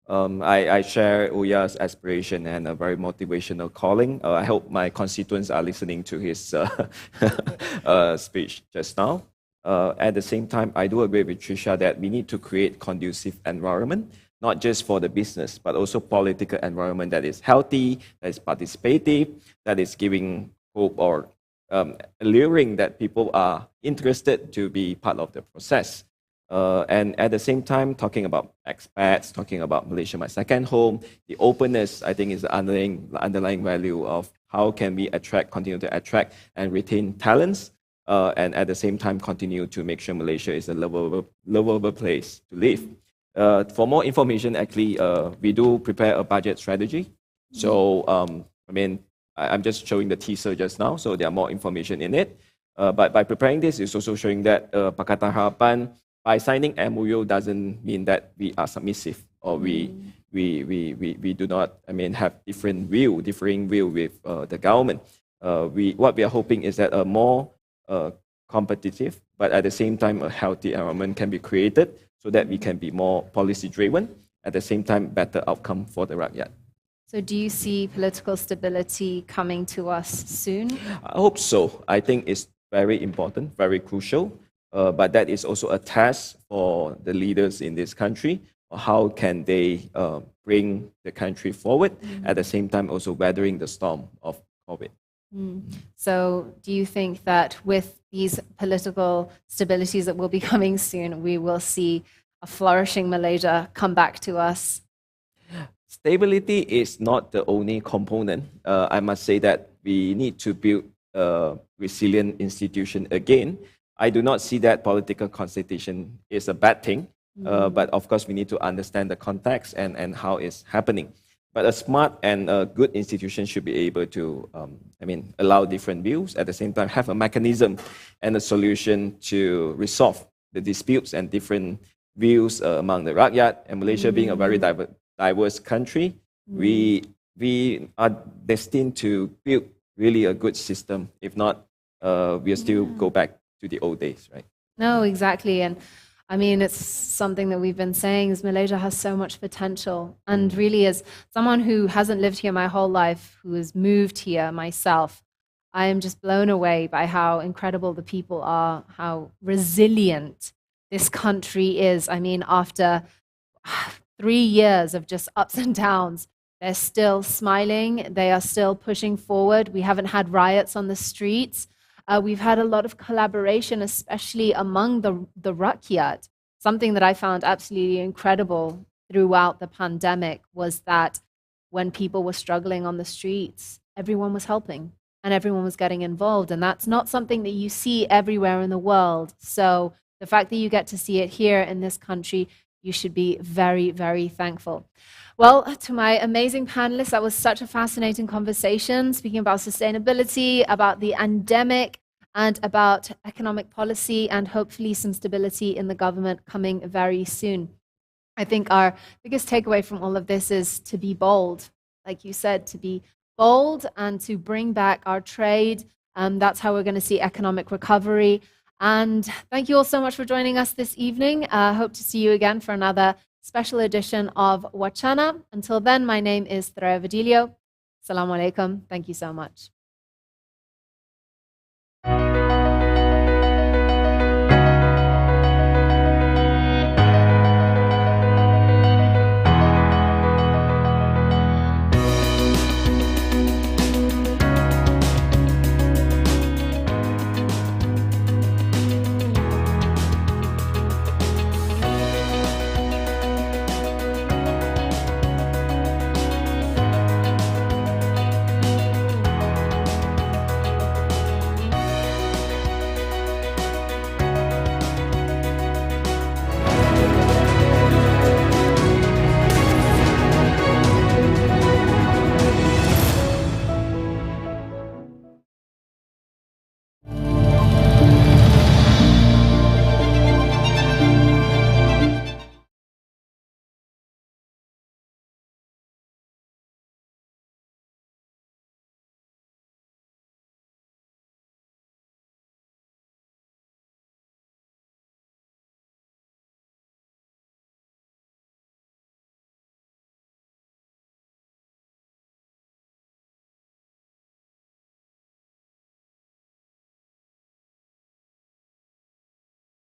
I share Uya's aspiration and a very motivational calling. I hope my constituents are listening to his speech just now. At the same time, I do agree with Trisha that we need to create conducive environment, not just for the business, but also political environment that is healthy, that is participative, that is giving hope or alluring that people are interested to be part of the process. And at the same time, talking about expats, talking about Malaysia, my second home, the openness, I think, is the underlying value of how can we continue to attract and retain talents, and at the same time continue to make sure Malaysia is a lovable place to live. For more information, actually, we do prepare a budget strategy. So, I mean, I'm just showing the teaser just now, so there are more information in it. But by preparing this, it's also showing that Pakatan Harapan, by signing MOU doesn't mean that we are submissive or we do not, have differing view with the government. what we are hoping is that a more competitive, but at the same time a healthy environment can be created so that we can be more policy driven, at the same time better outcome for the rakyat. So do you see political stability coming to us soon? I hope so. I think it's very important, very crucial, but that is also a task for the leaders in this country. How can they bring the country forward, at the same time also weathering the storm of COVID? So do you think that with these political stabilities that will be coming soon, we will see a flourishing Malaysia come back to us? Stability is not the only component. I must say that we need to build a resilient institution again. I do not see that political constitution is a bad thing, but of course we need to understand the context and how it's happening. But a smart and a good institution should be able to, allow different views, at the same time have a mechanism and a solution to resolve the disputes and different views among the rakyat. And Malaysia being a very diverse country, we are destined to build really a good system. If not, we'll still go back to the old days, right? No, exactly. And I mean, it's something that we've been saying is Malaysia has so much potential. And really, as someone who hasn't lived here my whole life, who has moved here myself, I am just blown away by how incredible the people are, how resilient this country is. I mean, after 3 years of just ups and downs, they're still smiling. They are still pushing forward. We haven't had riots on the streets. We've had a lot of collaboration, especially among the rakyat. Something that I found absolutely incredible throughout the pandemic was that when people were struggling on the streets, everyone was helping and everyone was getting involved. And that's not something that you see everywhere in the world. So the fact that you get to see it here in this country, you should be very, very thankful. Well, to my amazing panelists, that was such a fascinating conversation, speaking about sustainability, about the endemic, and about economic policy, and hopefully some stability in the government coming very soon. I think our biggest takeaway from all of this is to be bold, like you said, to be bold and to bring back our trade. That's how we're going to see economic recovery. And thank you all so much for joining us this evening. Hope to see you again for another special edition of Wacana. Until then, my name is Threa Vadilio. Assalamu alaikum. Thank you so much.